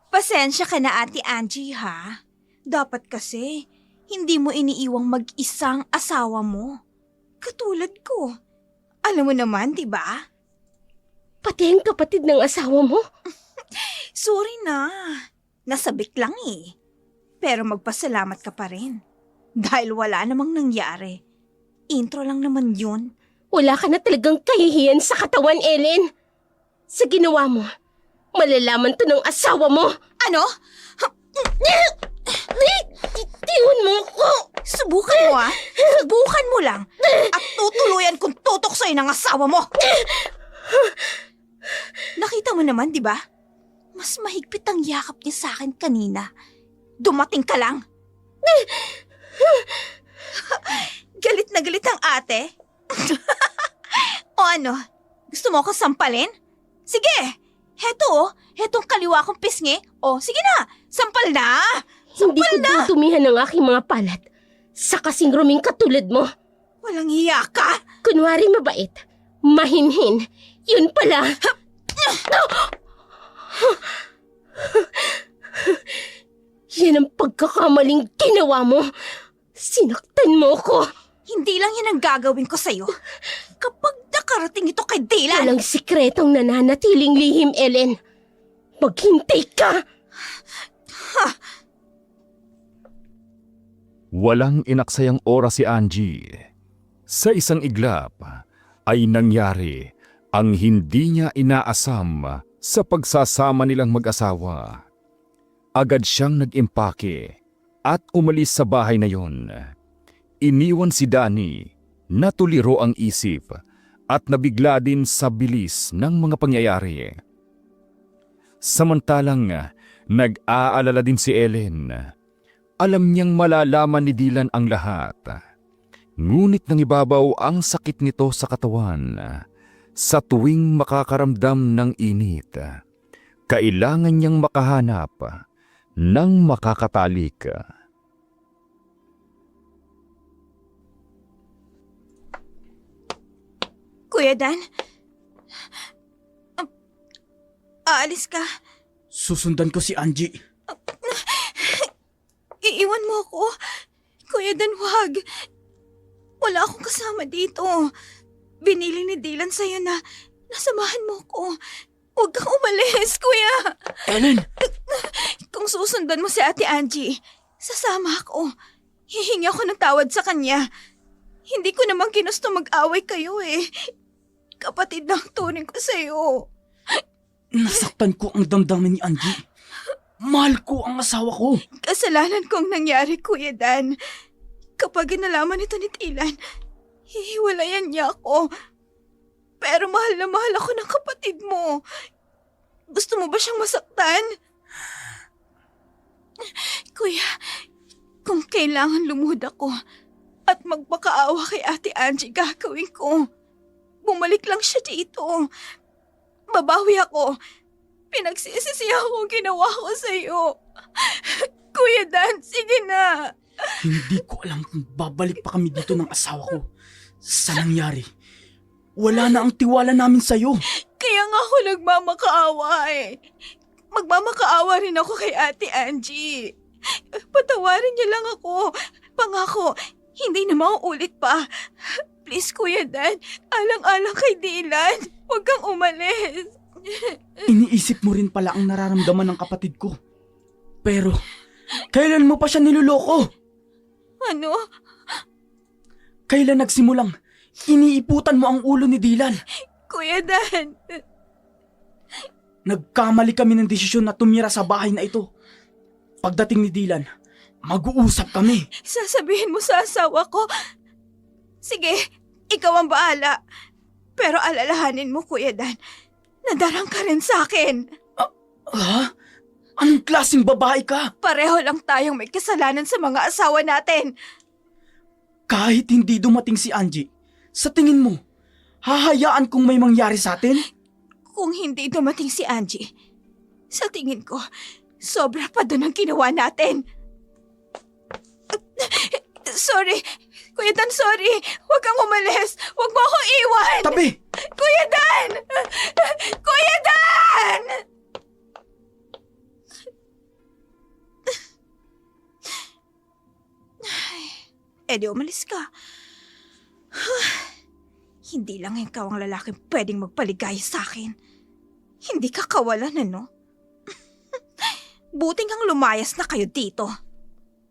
Pasensya ka na, Ate Angie, ha? Dapat kasi, hindi mo iniiwang mag-isang asawa mo. Katulad ko. Alam mo naman, di ba? Pati ang kapatid ng asawa mo? Sorry na. Nasabik lang eh. Pero magpasalamat ka pa rin. Dahil wala namang nangyari. Intro lang naman yun. Wala ka na talagang kahihiyan sa katawan, Ellen. Sa ginawa mo, malalaman to ng asawa mo. Ano? Tiwan mo ko! Subukan mo ah. Subukan mo lang. At tutuluyan kung tutok sa'yo ng asawa mo. Nakita mo naman, di ba? Mas mahigpit ang yakap niya sa akin kanina. Dumating ka lang. Galit na galit ang ate. O ano? Gusto mo ako sampalin? Sige! Heto oh, hetong kaliwa kong pisngi. O sige na, sampal na! Hindi ko dudumihan ng aking mga palat sa kasing ruming katulad mo. Walang hiya ka! Kunwari mabait, mahinhin, yun pala. Yan ang pagkakamaling ginawa mo. Sinaktan mo ko. Hindi lang yan ang gagawin ko sa'yo. Kapag nakarating ito kay Dylan. Walang sikretong nananatiling lihim, Ellen. Maghintay ka! Walang inaksayang oras si Angie. Sa isang iglap ay nangyari ang hindi niya inaasam sa pagsasama nilang mag-asawa. Agad siyang nag-impake at umalis sa bahay na yon. Iniwan si Danny na tuliro ang isip at nabigla din sa bilis ng mga pangyayari. Samantalang nag-aalala din si Ellen. Alam niyang malalaman ni Dylan ang lahat. Ngunit nangibabaw ang sakit nito sa katawan. Sa tuwing makakaramdam ng init, kailangan niyang makahanap ng makakatalik. Kuya Dan, Aalis ka. Susundan ko si Angie. Iiwan mo ako. Kuya Dan, wag. Wala akong kasama dito. Binili ni Dylan sa'yo na nasamahan mo ko. Huwag kang umalis, kuya. Ellen! Kung susundan mo si Ate Angie, sasama ako. Hihingi ako ng tawad sa kanya. Hindi ko naman ginusto mag-away kayo eh. Kapatid ng turing ko sa'yo. Nasaktan ko ang damdamin ni Angie. Mahal ko ang asawa ko. Kasalanan kong nangyari, Kuya Dan. Kapag nalaman ito ni Dylan, hihiwalayan niya ako. Pero mahal na mahal ako ng kapatid mo. Gusto mo ba siyang masaktan? Kuya, kung kailangan lumuhod ako at magpakaawa kay Ate Angie, gagawin ko. Bumalik lang siya dito. Babawi ako. Pinagsisisihan ko ginawa ko sa'yo. Kuya Dan, sige na. Hindi ko alam kung babalik pa kami dito ng asawa ko. Sa nangyari, wala na ang tiwala namin sa'yo. Kaya nga ako nagmamakaawa eh. Magmamakaawa rin ako kay Ate Angie. Patawarin niya lang ako. Pangako, hindi na mauulit pa. Please, Kuya Dan, alang-alang kay Dylan. Huwag kang umalis. Iniisip mo rin pala ang nararamdaman ng kapatid ko. Pero, kailan mo pa siya niloloko? Ano? Kailan nagsimulang iniiputan mo ang ulo ni Dylan? Kuya Dan. Nagkamali kami ng desisyon na tumira sa bahay na ito. Pagdating ni Dylan, mag-uusap kami. Sasabihin mo sa asawa ko. Sige, ikaw ang bahala. Pero alalahanin mo, Kuya Dan, nadarang ka rin sa akin. Ha? Anong klaseng babae ka? Pareho lang tayong may kasalanan sa mga asawa natin. Kahit hindi dumating si Angie, sa tingin mo, hahayaan kung may mangyari sa atin? Kung hindi dumating si Angie, sa tingin ko, sobra pa doon ang ginawa natin. Sorry, Kuya Dan, sorry. Huwag kang umalis. Huwag mo akong iwan. Tabi! Kuya Dan! Kuya Dan! Eh di umalis ka. Hindi lang ikaw ang lalaking pwedeng magpaligaya sa akin. Hindi ka kawalan, ano? Buting kang lumayas na kayo dito.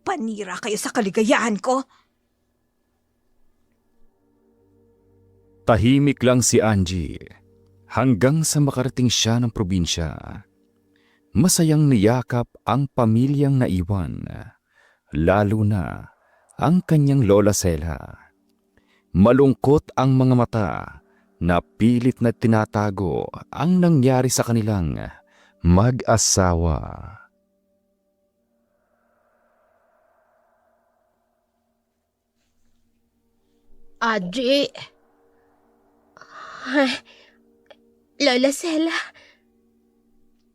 Panira kayo sa kaligayahan ko. Tahimik lang si Angie hanggang sa makarating siya ng probinsya. Masayang niyakap ang pamilyang naiwan, lalo na ang kanyang lola Sela. Malungkot ang mga mata na pilit na tinatago ang nangyari sa kanilang mag-asawa. Angie. Ay, Lola Sela,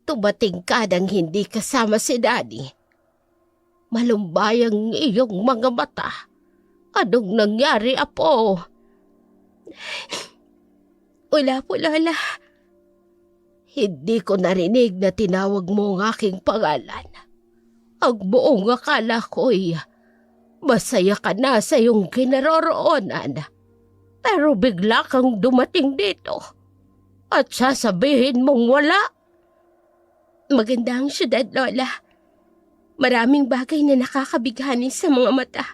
tumating ka nang hindi kasama si Daddy. Malumbay ang iyong mga mata. Anong nangyari, Apo? Wala po, Lola. Hindi ko narinig na tinawag mo ang aking pangalan. Ang buong akala ko'y masaya ka na sa iyong kinaroroonan. Pero bigla kang dumating dito at sasabihin mong wala. Maganda ang syudad, Lola. Maraming bagay na nakakabighani sa mga mata.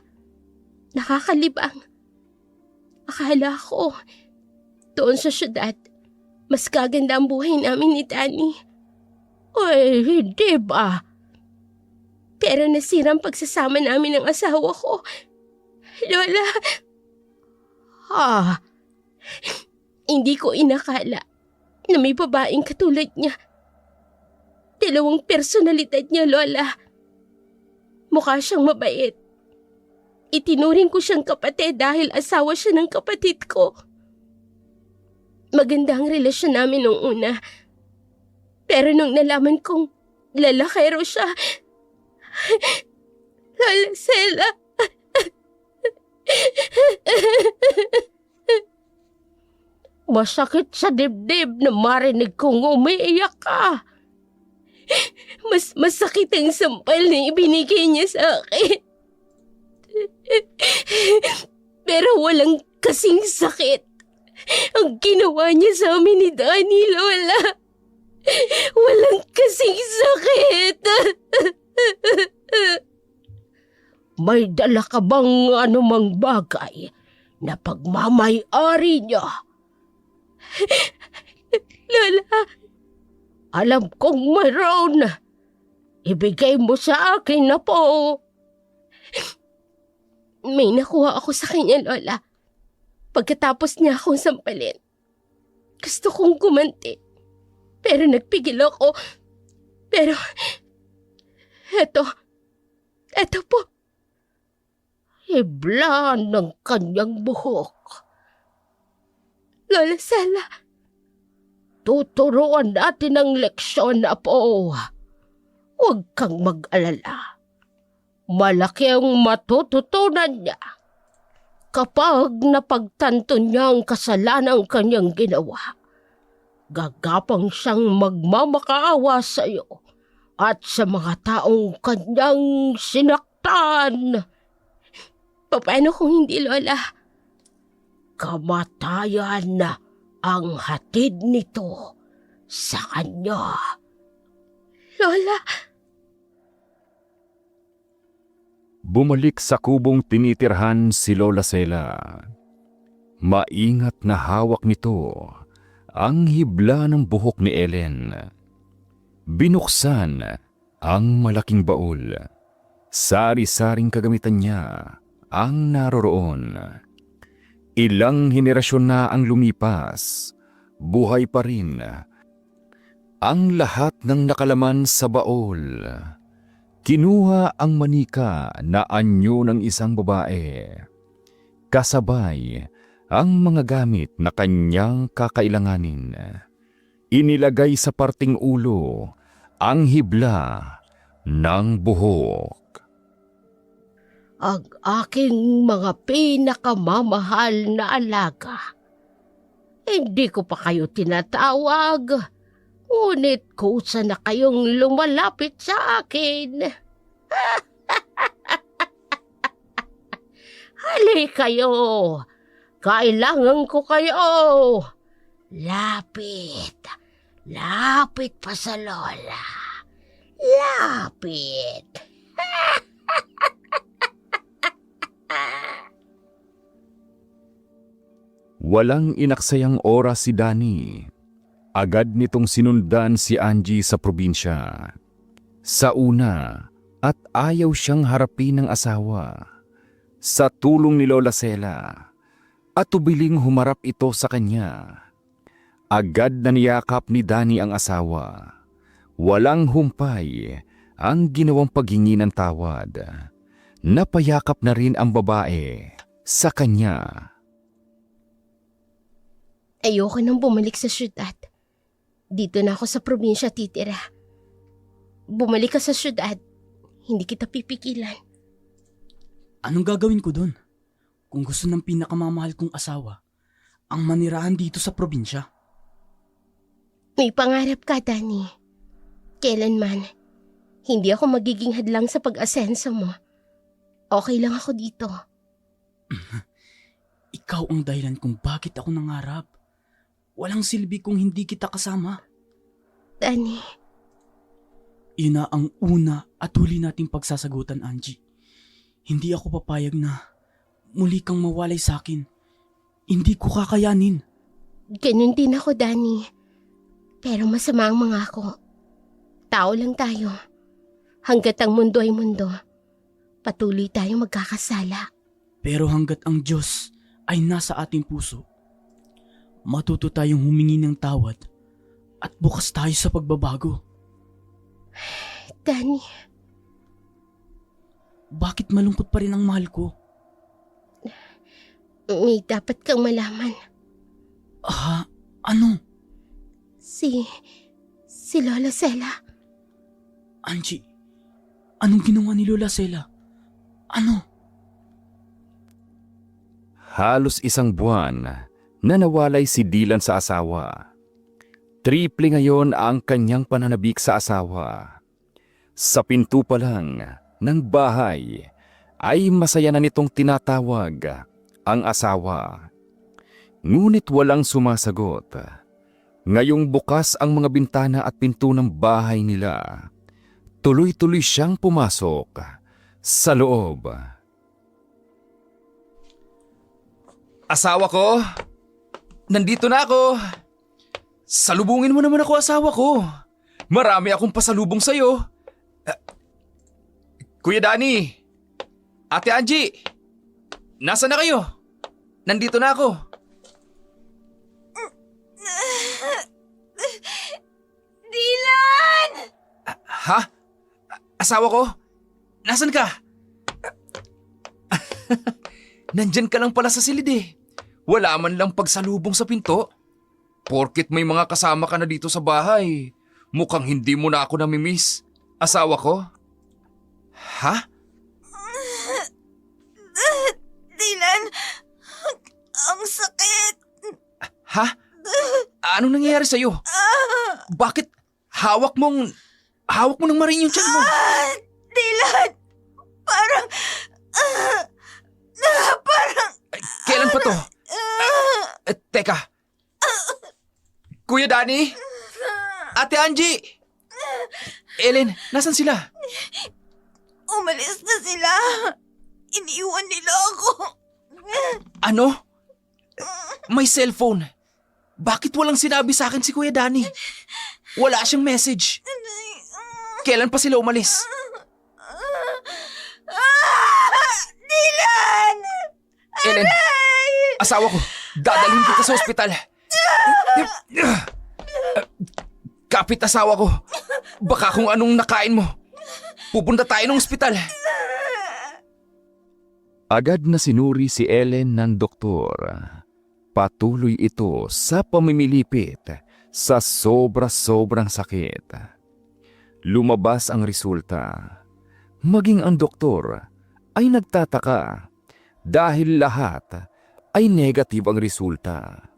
Nakakalibang. Akala ko, doon sa syudad, mas gaganda ang buhay namin ni Danny. Ay, hindi ba? Pero nasira ang pagsasama namin ng asawa ko. Lola, hindi ko inakala na may babaeng katulad niya. 2 personalidad niya, Lola. Mukha siyang mabait. Itinuring ko siyang kapatid dahil asawa siya ng kapatid ko. Maganda ang relasyon namin nung una. Pero nung nalaman kong lalakero siya, Lola Sela, Masakit sa dibdib na marinig kong umiiyak ka. Mas masakit ang sampal na ibinigay niya sa akin. Pero walang kasing sakit ang ginawa niya sa amin ni Danny, Lola. Walang kasing sakit. May dala ka bang anumang bagay na pagmamay-ari niya? Lola, alam kong mayroon. Ibigay mo sa akin na po. May nakuha ako sa kanya, Lola. Pagkatapos niya akong sampalin, gusto kong gumanti. Pero nagpigil ako. Pero, eto po. Hibla ng kanyang buhok. Lola Sela, tuturuan natin ang leksyon na po. Huwag kang mag-alala. Malaki ang matututunan niya kapag napagtanto niya ang kasalanang kanyang ginawa. Gagapang siyang magmamakaawa sa iyo at sa mga taong kanyang sinaktan. Paano kung hindi, Lola? Kamatayan ang hatid nito sa kanya. Lola! Bumalik sa kubong tinitirhan si Lola Sela. Maingat na hawak nito ang hibla ng buhok ni Ellen. Binuksan ang malaking baul. Sari-saring kagamitan niya ang naroroon. Ilang henerasyon na ang lumipas, buhay pa rin ang lahat ng nakalaman sa baul. Kinuha ang manika na anyo ng isang babae. Kasabay ang mga gamit na kanyang kakailanganin. Inilagay sa parting ulo ang hibla ng buhok. Ang aking mga pinakamamahal na alaga. Hindi ko pa kayo tinatawag. Ngunit kusa na kayong lumalapit sa akin. Hali kayo. Kailangan ko kayo. Lapit. Lapit pa sa Lola. Lapit. Walang inaksayang oras si Danny. Agad nitong sinundan si Angie sa probinsya. Sa una, at ayaw siyang harapin ng asawa. Sa tulong ni Lola Sela, at tubiling humarap ito sa kanya. Agad na niyakap ni Danny ang asawa. Walang humpay ang ginawang paghingi ng tawad. Napayakap na rin ang babae sa kanya. Ayoko nang bumalik sa syudad. Dito na ako sa probinsya titira. Bumalik ka sa syudad, hindi kita pipigilan. Anong gagawin ko dun? Kung gusto ng pinakamamahal kong asawa, ang manirahan dito sa probinsya. May pangarap ka, Danny. Kailanman, hindi ako magiging hadlang sa pag-asenso mo. Okay lang ako dito. Ikaw ang dahilan kung bakit ako nangarap. Walang silbi kung hindi kita kasama. Danny, Yun na ang una at huli nating pagsasagutan, Angie. Hindi ako papayag na muli kang mawalay sa akin. Hindi ko kakayanin. ganun din ako, Danny. Pero masama ang mga ako. Tao lang tayo. Hanggat ang mundo ay mundo, patuloy tayong magkakasala. Pero hanggat ang Diyos ay nasa ating puso, matuto tayong humingi ng tawad at bukas tayo sa pagbabago. Danny, Bakit malungkot pa rin ang mahal ko? may dapat kang malaman. Ano? Si Lola Sela. Angie, anong ginawa ni Lola Sela? Ano? Halos isang buwan na nawalay si Dylan sa asawa. Triple ngayon ang kanyang pananabik sa asawa. Sa pinto pa lang ng bahay ay masaya na nitong tinatawag ang asawa. Ngunit walang sumasagot. Ngayong bukas ang mga bintana at pinto ng bahay nila, tuloy-tuloy siyang pumasok sa loob. Asawa ko, nandito na ako. Salubungin mo naman ako, asawa ko. Marami akong pasalubong sa'yo. Kuya Danny, Ate Angie, nasa na kayo? Nandito na ako. Dylan! Ha? Asawa ko? Nasaan ka? Nandyan ka lang pala sa silid eh. Wala man lang pagsalubong sa pinto. Porket may mga kasama ka na dito sa bahay, mukhang hindi mo na ako namimiss. Asawa ko? Ha? Dylan, ang sakit. Ha? Anong nangyayari sa'yo? Bakit hawak mo ng marin yung tiyan mo? Dylan, parang... Kailan pa to? Teka. Kuya Danny? Ate Angie? Ellen, nasan sila? Umalis na sila. Iniwan nila ako. Ano? May cellphone. Bakit walang sinabi sa akin si Kuya Danny? Wala siyang message. Kailan pa sila umalis? Dylan! Ellen, asawa ko, dadalhin kita sa ospital. Kapit asawa ko, baka kung anong nakain mo. Pupunta tayo ng ospital. Agad na sinuri si Ellen ng doktor. Patuloy ito sa pamimilipit sa sobra-sobrang sakit. Lumabas ang resulta. Maging ang doktor ay nagtataka dahil lahat ay negative ang resulta.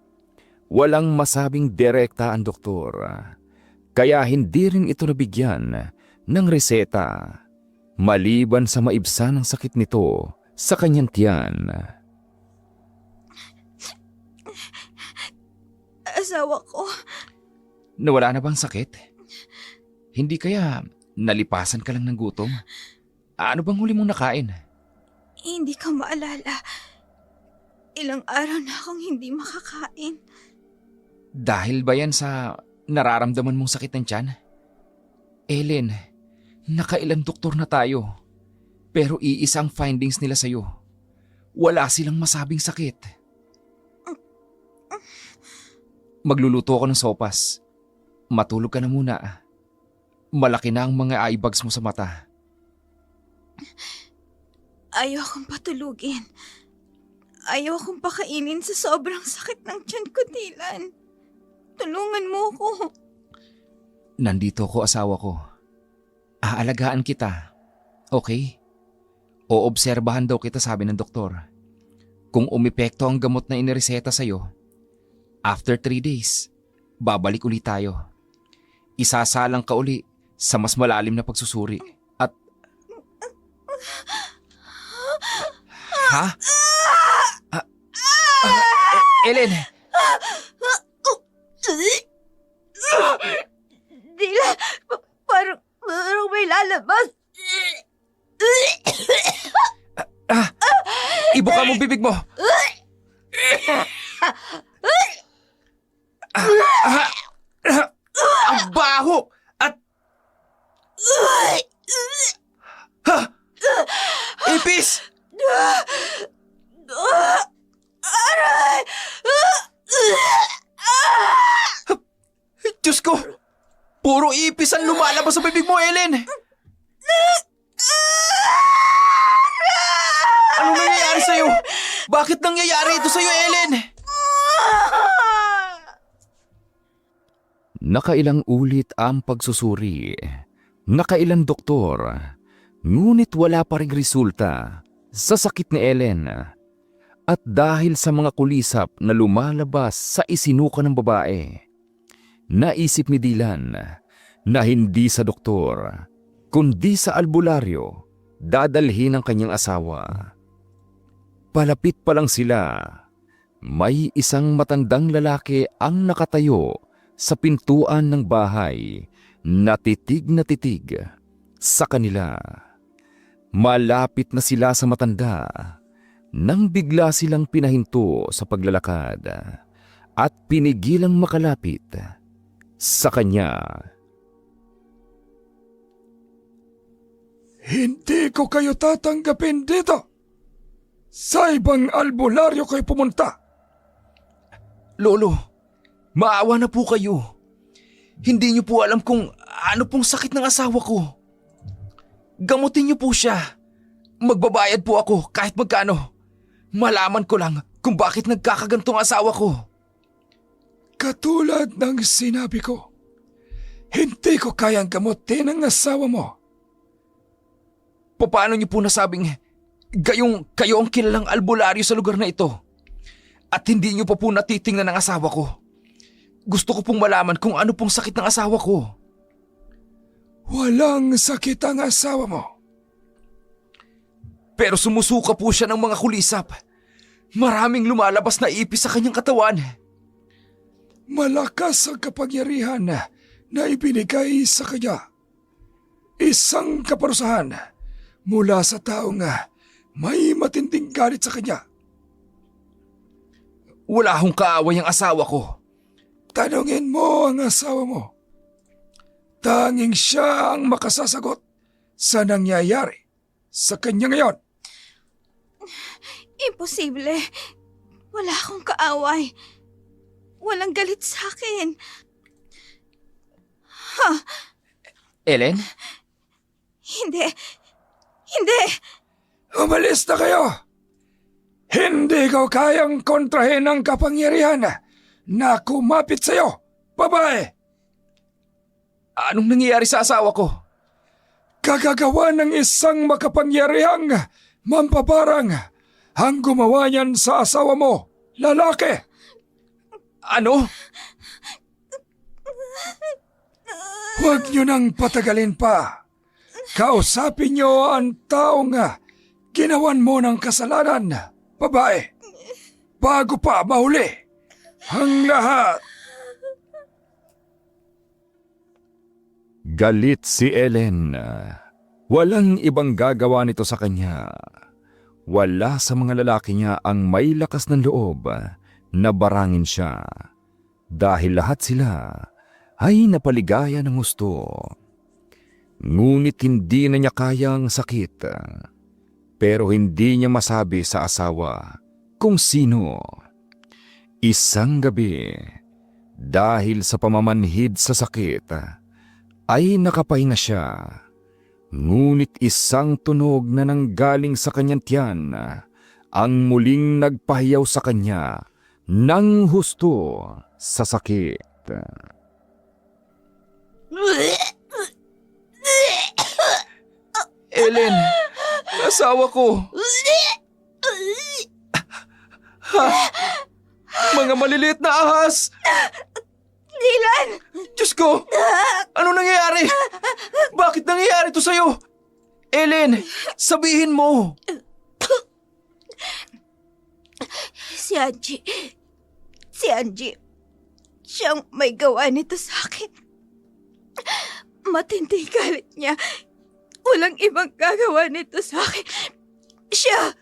Walang masabing direkta ang doktor, kaya hindi rin ito nabigyan ng reseta, maliban sa maibsan ng sakit nito sa kanyang tiyan. Asawa ko, Nawala na bang sakit? Hindi kaya nalipasan ka lang ng gutom? Ano bang huli mong nakain? hindi ka maalala. Ilang araw na akong hindi makakain. Dahil ba yan sa nararamdaman mong sakit ng tiyan? Ellen, nakailang doktor na tayo. Pero iisang findings nila sa'yo. Wala silang masabing sakit. Magluluto ako ng sopas. Matulog ka na muna. Malaki na ang mga eye bags mo sa mata. Ayaw akong patulugin. Ayaw akong pakainin sa sobrang sakit ng tiyan ko, Dylan. Tulungan mo ko. Nandito ko, asawa ko. Aalagaan kita. Okay? Oobserbahan daw kita, sabi ng doktor. Kung umepekto ang gamot na inireseta sa'yo, after 3 days, babalik ulit tayo. Isasalang ka uli sa mas malalim na pagsusuri. At... Ha? Ellen! Dylan, parang may lalabas. Ibuka mo bibig mo! Ang baho! At... Ha! Ipis! Aray! Diyos ko! Puro ipis ang lumalabas sa bibig mo, Ellen! Anong nangyayari sa'yo? Bakit nangyayari ito sa'yo, Ellen? Nakailang ulit ang pagsusuri. Nakailang doktor. Ngunit wala pa ring resulta sa sakit ni Ellen. At dahil sa mga kulisap na lumalabas sa isinuka ng babae, naisip ni Dylan na hindi sa doktor, kundi sa albularyo dadalhin ang kanyang asawa. Palapit pa lang sila, may isang matandang lalaki ang nakatayo sa pintuan ng bahay na titig sa kanila. Malapit na sila sa matanda nang bigla silang pinahinto sa paglalakad at pinigilang makalapit sa kanya. Hindi ko kayo tatanggapin dito. Sa ibang albularyo kayo pumunta. Lolo, maawa na po kayo. Hindi niyo po alam kung ano pong sakit ng asawa ko. Gamutin niyo po siya. Magbabayad po ako kahit magkano. Malaman ko lang kung bakit nagkakagantong asawa ko. Katulad ng sinabi ko, hindi ko kayang gamutin ang asawa mo. Paano niyo po nasabing kayo ang kilalang albularyo sa lugar na ito? At hindi niyo pa po natitingnan ng asawa ko. Gusto ko pong malaman kung ano pong sakit ng asawa ko. Walang sakit ang asawa mo. Pero sumusuka po siya ng mga kulisap. Maraming lumalabas na ipis sa kanyang katawan. Malakas ang kapangyarihan na ibinigay sa kanya. Isang kaparusahan mula sa taong may matinding galit sa kanya. Wala akong kaaway ang asawa ko. Tanungin mo ang asawa mo. Tanging siya ang makasasagot sa nangyayari sa kanya ngayon. Imposible. Wala akong kaaway. Walang galit sa akin. Ellen? Hindi. Hindi. Umalis na kayo! Hindi ko kayang kontrahin ang kapangyarihan na kumapit sa'yo, babae! Anong nangyayari sa asawa ko? Kagagawa ng isang makapangyarihang mampaparang ang gumawa niyan sa asawa mo, lalaki! Ano? Huwag niyo nang patagalin pa. Kausapin niyo ang taong ginawan mo ng kasalanan, babae, bago pa mahuli ang lahat. Galit si Ellen. Walang ibang gagawa nito sa kanya. Wala sa mga lalaki niya ang may lakas ng loob na barangin siya. Dahil lahat sila ay napaligaya ng gusto. Ngunit hindi na niya kayang sakit. Pero hindi niya masabi sa asawa kung sino. Isang gabi, dahil sa pamamanhid sa sakit, ay nakapahinga siya. Ngunit isang tunog na nanggaling sa kanyang tiyan ang muling nagpahiyaw sa kanya ng husto sa sakit. Ellen, asawa ko. Mga maliliit na ahas! Dylan! Diyos ko! Ano nangyayari? Bakit nangyayari to sa'yo? Ellen, sabihin mo! Si Angie. Si Angie. Siyang may gawa nito sa akin. Matinding galit niya. Walang ibang gagawa nito sa akin. Siya.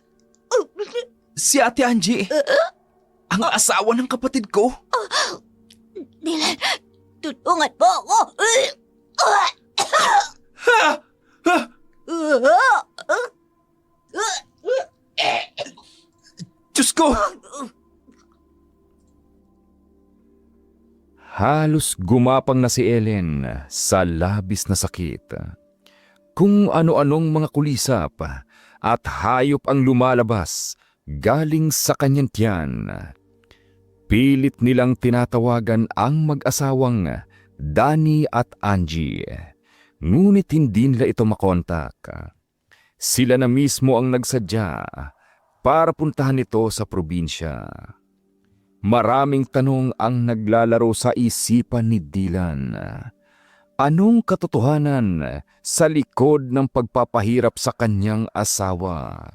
Si Ate Angie. Ang asawa ng kapatid ko. Dylan, tutulungan mo ako. Ha! Ha! Diyos ko! Halos gumapang na si Ellen sa labis na sakit. Kung ano-anong mga kulisap at hayop ang lumalabas galing sa kanyang tiyan. Pilit nilang tinatawagan ang mag-asawang Danny at Angie. Ngunit hindi nila ito makontak. Sila na mismo ang nagsadya para puntahan ito sa probinsya. Maraming tanong ang naglalaro sa isipan ni Dylan. Anong katotohanan sa likod ng pagpapahirap sa kanyang asawa?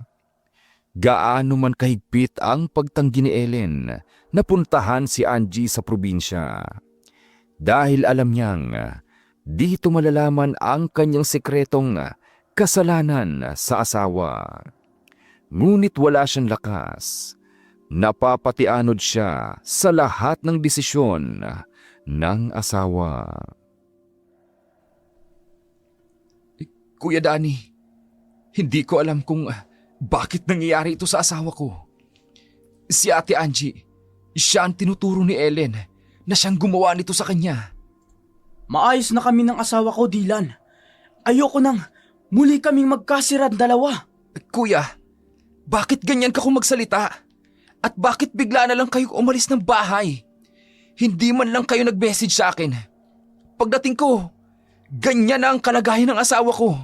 Gaano man kahigpit ang pagtanggi ni Ellen na puntahan si Angie sa probinsya? Dahil alam niyang dito malalaman ang kanyang sekretong kasalanan sa asawa. Ngunit wala siyang lakas. Napapatianod siya sa lahat ng desisyon ng asawa. Kuya Danny, hindi ko alam kung bakit nangyayari ito sa asawa ko. Si Ate Angie, siya ang tinuturo ni Ellen na siyang gumawa nito sa kanya. Maayos na kami ng asawa ko, Dylan. Ayoko nang muli kaming magkasirad dalawa. Kuya, bakit ganyan ka kung magsalita? At bakit bigla na lang kayo umalis ng bahay? Hindi man lang kayo nag-message sa akin. Pagdating ko, ganyan na ang kalagayan ng asawa ko.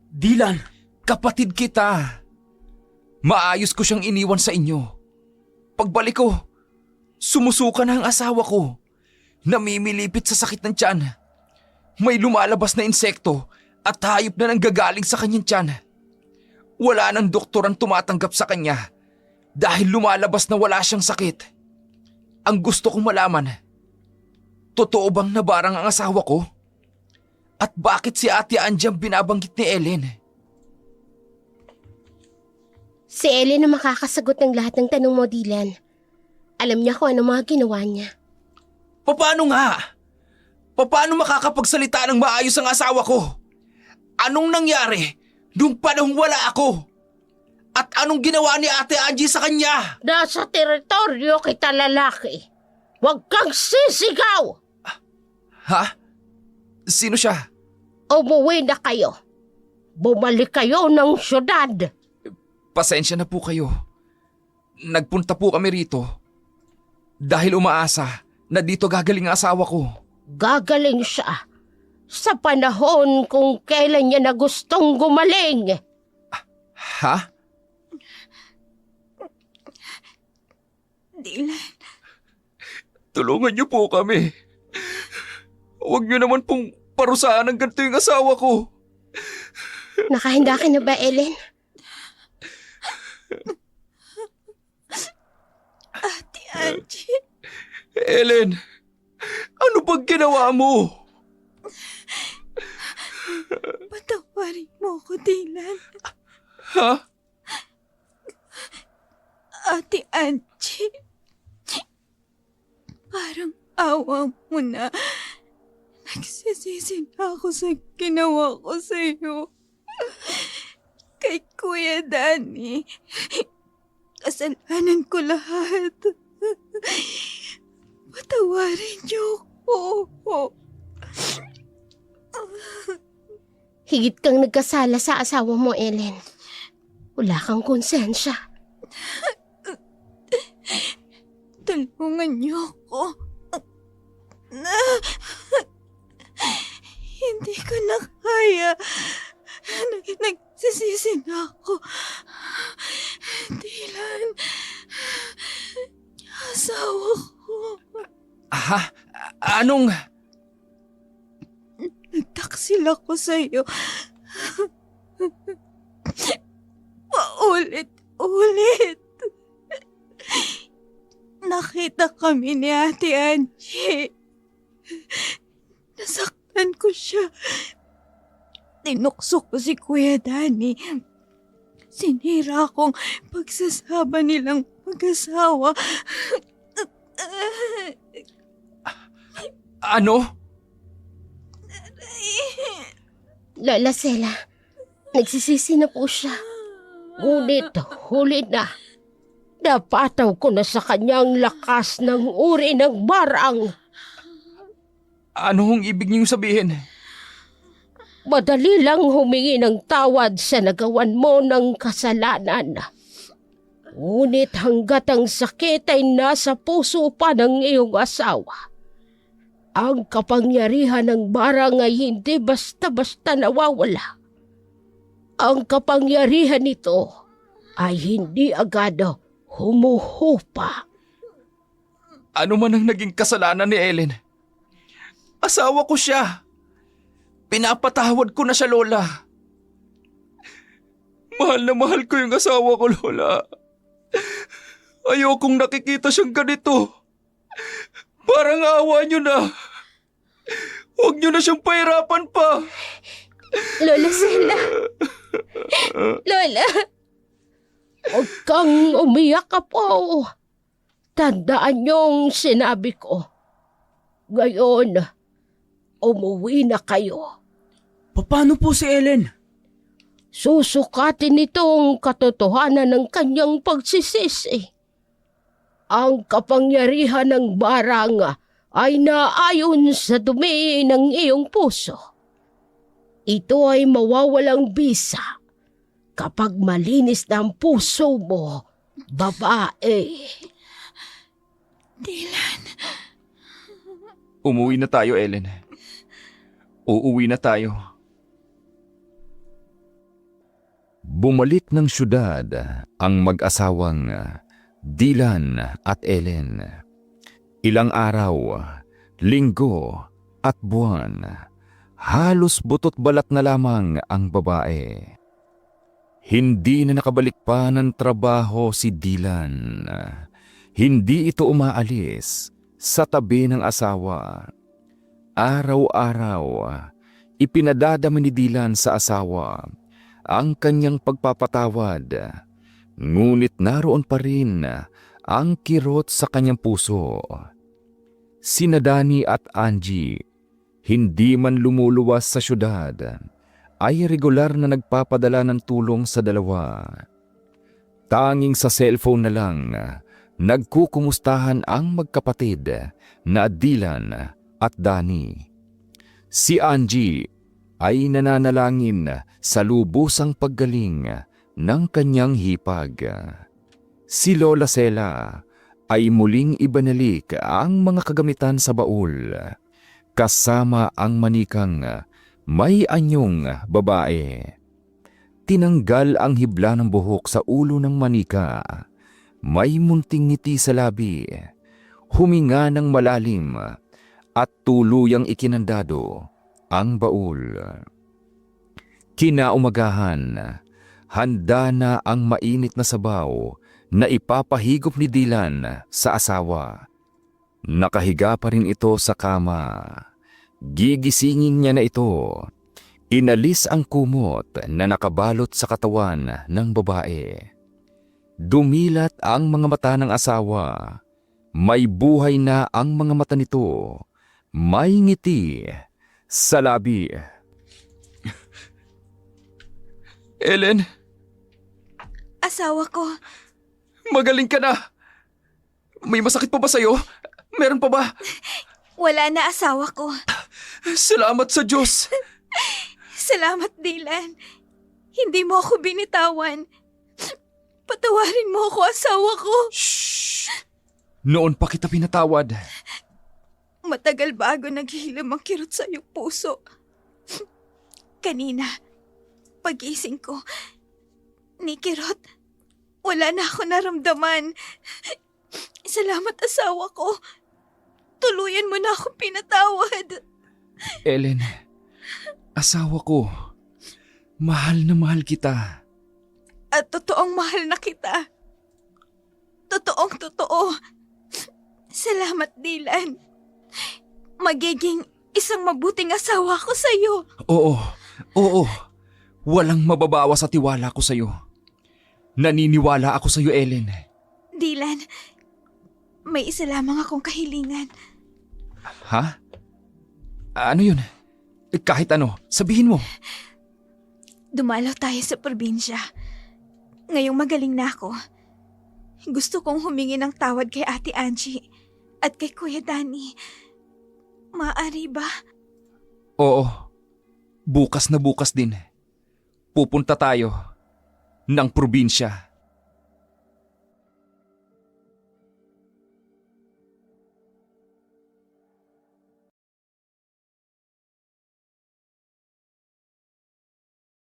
Dylan, Kapatid kita. Maayos ko siyang iniwan sa inyo. Pagbalik ko, sumusuka na ang asawa ko. Namimilipit sa sakit ng tiyan. May lumalabas na insekto at hayop na nanggagaling sa kanyang tiyan. Wala nang doktor ang tumatanggap sa kanya dahil lumalabas na wala siyang sakit. Ang gusto kong malaman, totoo bang nabarang ang asawa ko? At bakit si Ate Angie ang binabanggit ni Ellen? Si Ellen na makakasagot ng lahat ng tanong mo, Dylan. Alam niya kung ano mga ginawa niya. Paano nga? Paano makakapagsalita ng maayos ang asawa ko? Anong nangyari nung panahong wala ako? At anong ginawa ni Ate Angie sa kanya? Nasa teritoryo kita, lalaki. Huwag kang sisigaw! Ha? Sino siya? Umuwi na kayo. Bumalik kayo ng syudad. Pasensya na po kayo. Nagpunta po kami rito dahil umaasa na dito gagaling ang asawa ko. Gagaling siya sa panahon kung kailan niya na gustong gumaling. Ha? Dylan, Tulungan niyo po kami. Huwag niyo naman pong parusahan ng ganito yung asawa ko. Nakahanda ka na ba, Ellen? Ate Angie, Ellen, ano bang ginawa mo? patawarin mo ko, Dylan. Ha? Ate Angie, parang awa mo na. Nagsisisi na ako sa ginawa ko sa'yo. Kay Kuya Danny, kasalanan ko lahat. Patawarin niyo ko. Higit kang nagkasala sa asawa mo, Ellen. Wala kang konsensya. Tulungan niyo ako. Hindi ko na kaya. Nagsisisi na ako. Dylan, asawa ko. Ha? Anong? Nagtaksil ako sa'yo. Paulit-ulit. Nakita kami ni Ate Angie. Nasaktan ko siya. Tinukso ko si Kuya Danny. Sinira akong pagsasama nilang mag-asawa. Ano? Lola Sela, nagsisisi na po siya. Ngunit huli na. Napataw ko na sa kanyang lakas ng uri ng barang. Anong ibig niyong sabihin? Madali lang humingi ng tawad sa nagawan mo ng kasalanan. Ngunit hanggat ang sakit ay nasa puso pa ng iyong asawa, ang kapangyarihan ng barang ay hindi basta-basta nawawala. Ang kapangyarihan nito ay hindi agad humuhupa. Ano man ang naging kasalanan ni Ellen, asawa ko siya. Pinapatawad ko na siya, Lola. Mahal na mahal ko yung asawa ko, Lola. Ayokong nakikita siyang ganito. Parang awa niyo na. Huwag niyo na siyang pahirapan pa. Lola Sela. Lola. Huwag kang umiyak ka po. Tandaan yung sinabi ko. Ngayon, umuwi na kayo. Paano po si Ellen? Susukatin itong katotohanan ng kanyang pagsisisi. Ang kapangyarihan ng barang ay naayon sa dumi ng iyong puso. Ito ay mawawalang bisa kapag malinis na ang puso mo, babae. Dylan. Umuwi na tayo, Ellen. Uuwi na tayo. Bumalik ng syudad ang mag-asawang Dylan at Ellen. Ilang araw, linggo at buwan, halos butot balat na lamang ang babae. Hindi na nakabalik pa ng trabaho si Dylan. Hindi ito umaalis sa tabi ng asawa. Araw-araw, ipinadadama ni Dylan sa asawa ang kanyang pagpapatawad. Ngunit naroon pa rin ang kirot sa kanyang puso. Sina Danny at Angie, hindi man lumuluwas sa syudad, ay regular na nagpapadala ng tulong sa dalawa. Tanging sa cellphone na lang, nagkukumustahan ang magkapatid na Dylan at Danny. Si Angie ay nananalangin sa lubusang paggaling ng kanyang hipag. Si Lola Sela ay muling ibinalik ang mga kagamitan sa baul, kasama ang manikang may anyong babae. Tinanggal ang hibla ng buhok sa ulo ng manika. May munting ngiti sa labi. Huminga ng malalim at tuluyang ikinandado ang baul. Kinaumagahan, handa na ang mainit na sabaw na ipapahigop ni Dylan sa asawa. Nakahiga pa rin ito sa kama. Gigisingin niya na ito. Inalis ang kumot na nakabalot sa katawan ng babae. Dumilat ang mga mata ng asawa. May buhay na ang mga mata nito. May ngiti sa labi. Ellen, Asawa ko. magaling ka na. May masakit pa ba sa'yo? Meron pa ba? Wala na, asawa ko. Salamat sa Diyos. Salamat, Dylan. Hindi mo ako binitawan. Patawarin mo ako, asawa ko. Shh! Noon pa kita pinatawad. Matagal bago naghihilam ang kirot sa iyong puso. Kanina, pagising ko, ni kirot, wala na ako naramdaman. Salamat, asawa ko. Tuluyan mo na akong pinatawad. Ellen, asawa ko, mahal na mahal kita. At totoong mahal na kita. Totoong totoo. Salamat, Dylan. Magiging isang mabuting asawa ko sa'yo. Oo. Walang mababawa sa tiwala ko sa'yo. Naniniwala ako sa'yo, Ellen. Dylan, may isa lamang akong kahilingan. Ha? Ano yun? Kahit ano, sabihin mo. Dumalaw tayo sa probinsya. Ngayong magaling na ako, gusto kong humingi ng tawad kay Ate Angie at kay Kuya Danny. Maaari ba? Oo. Bukas na bukas din. Pupunta tayo ng probinsya.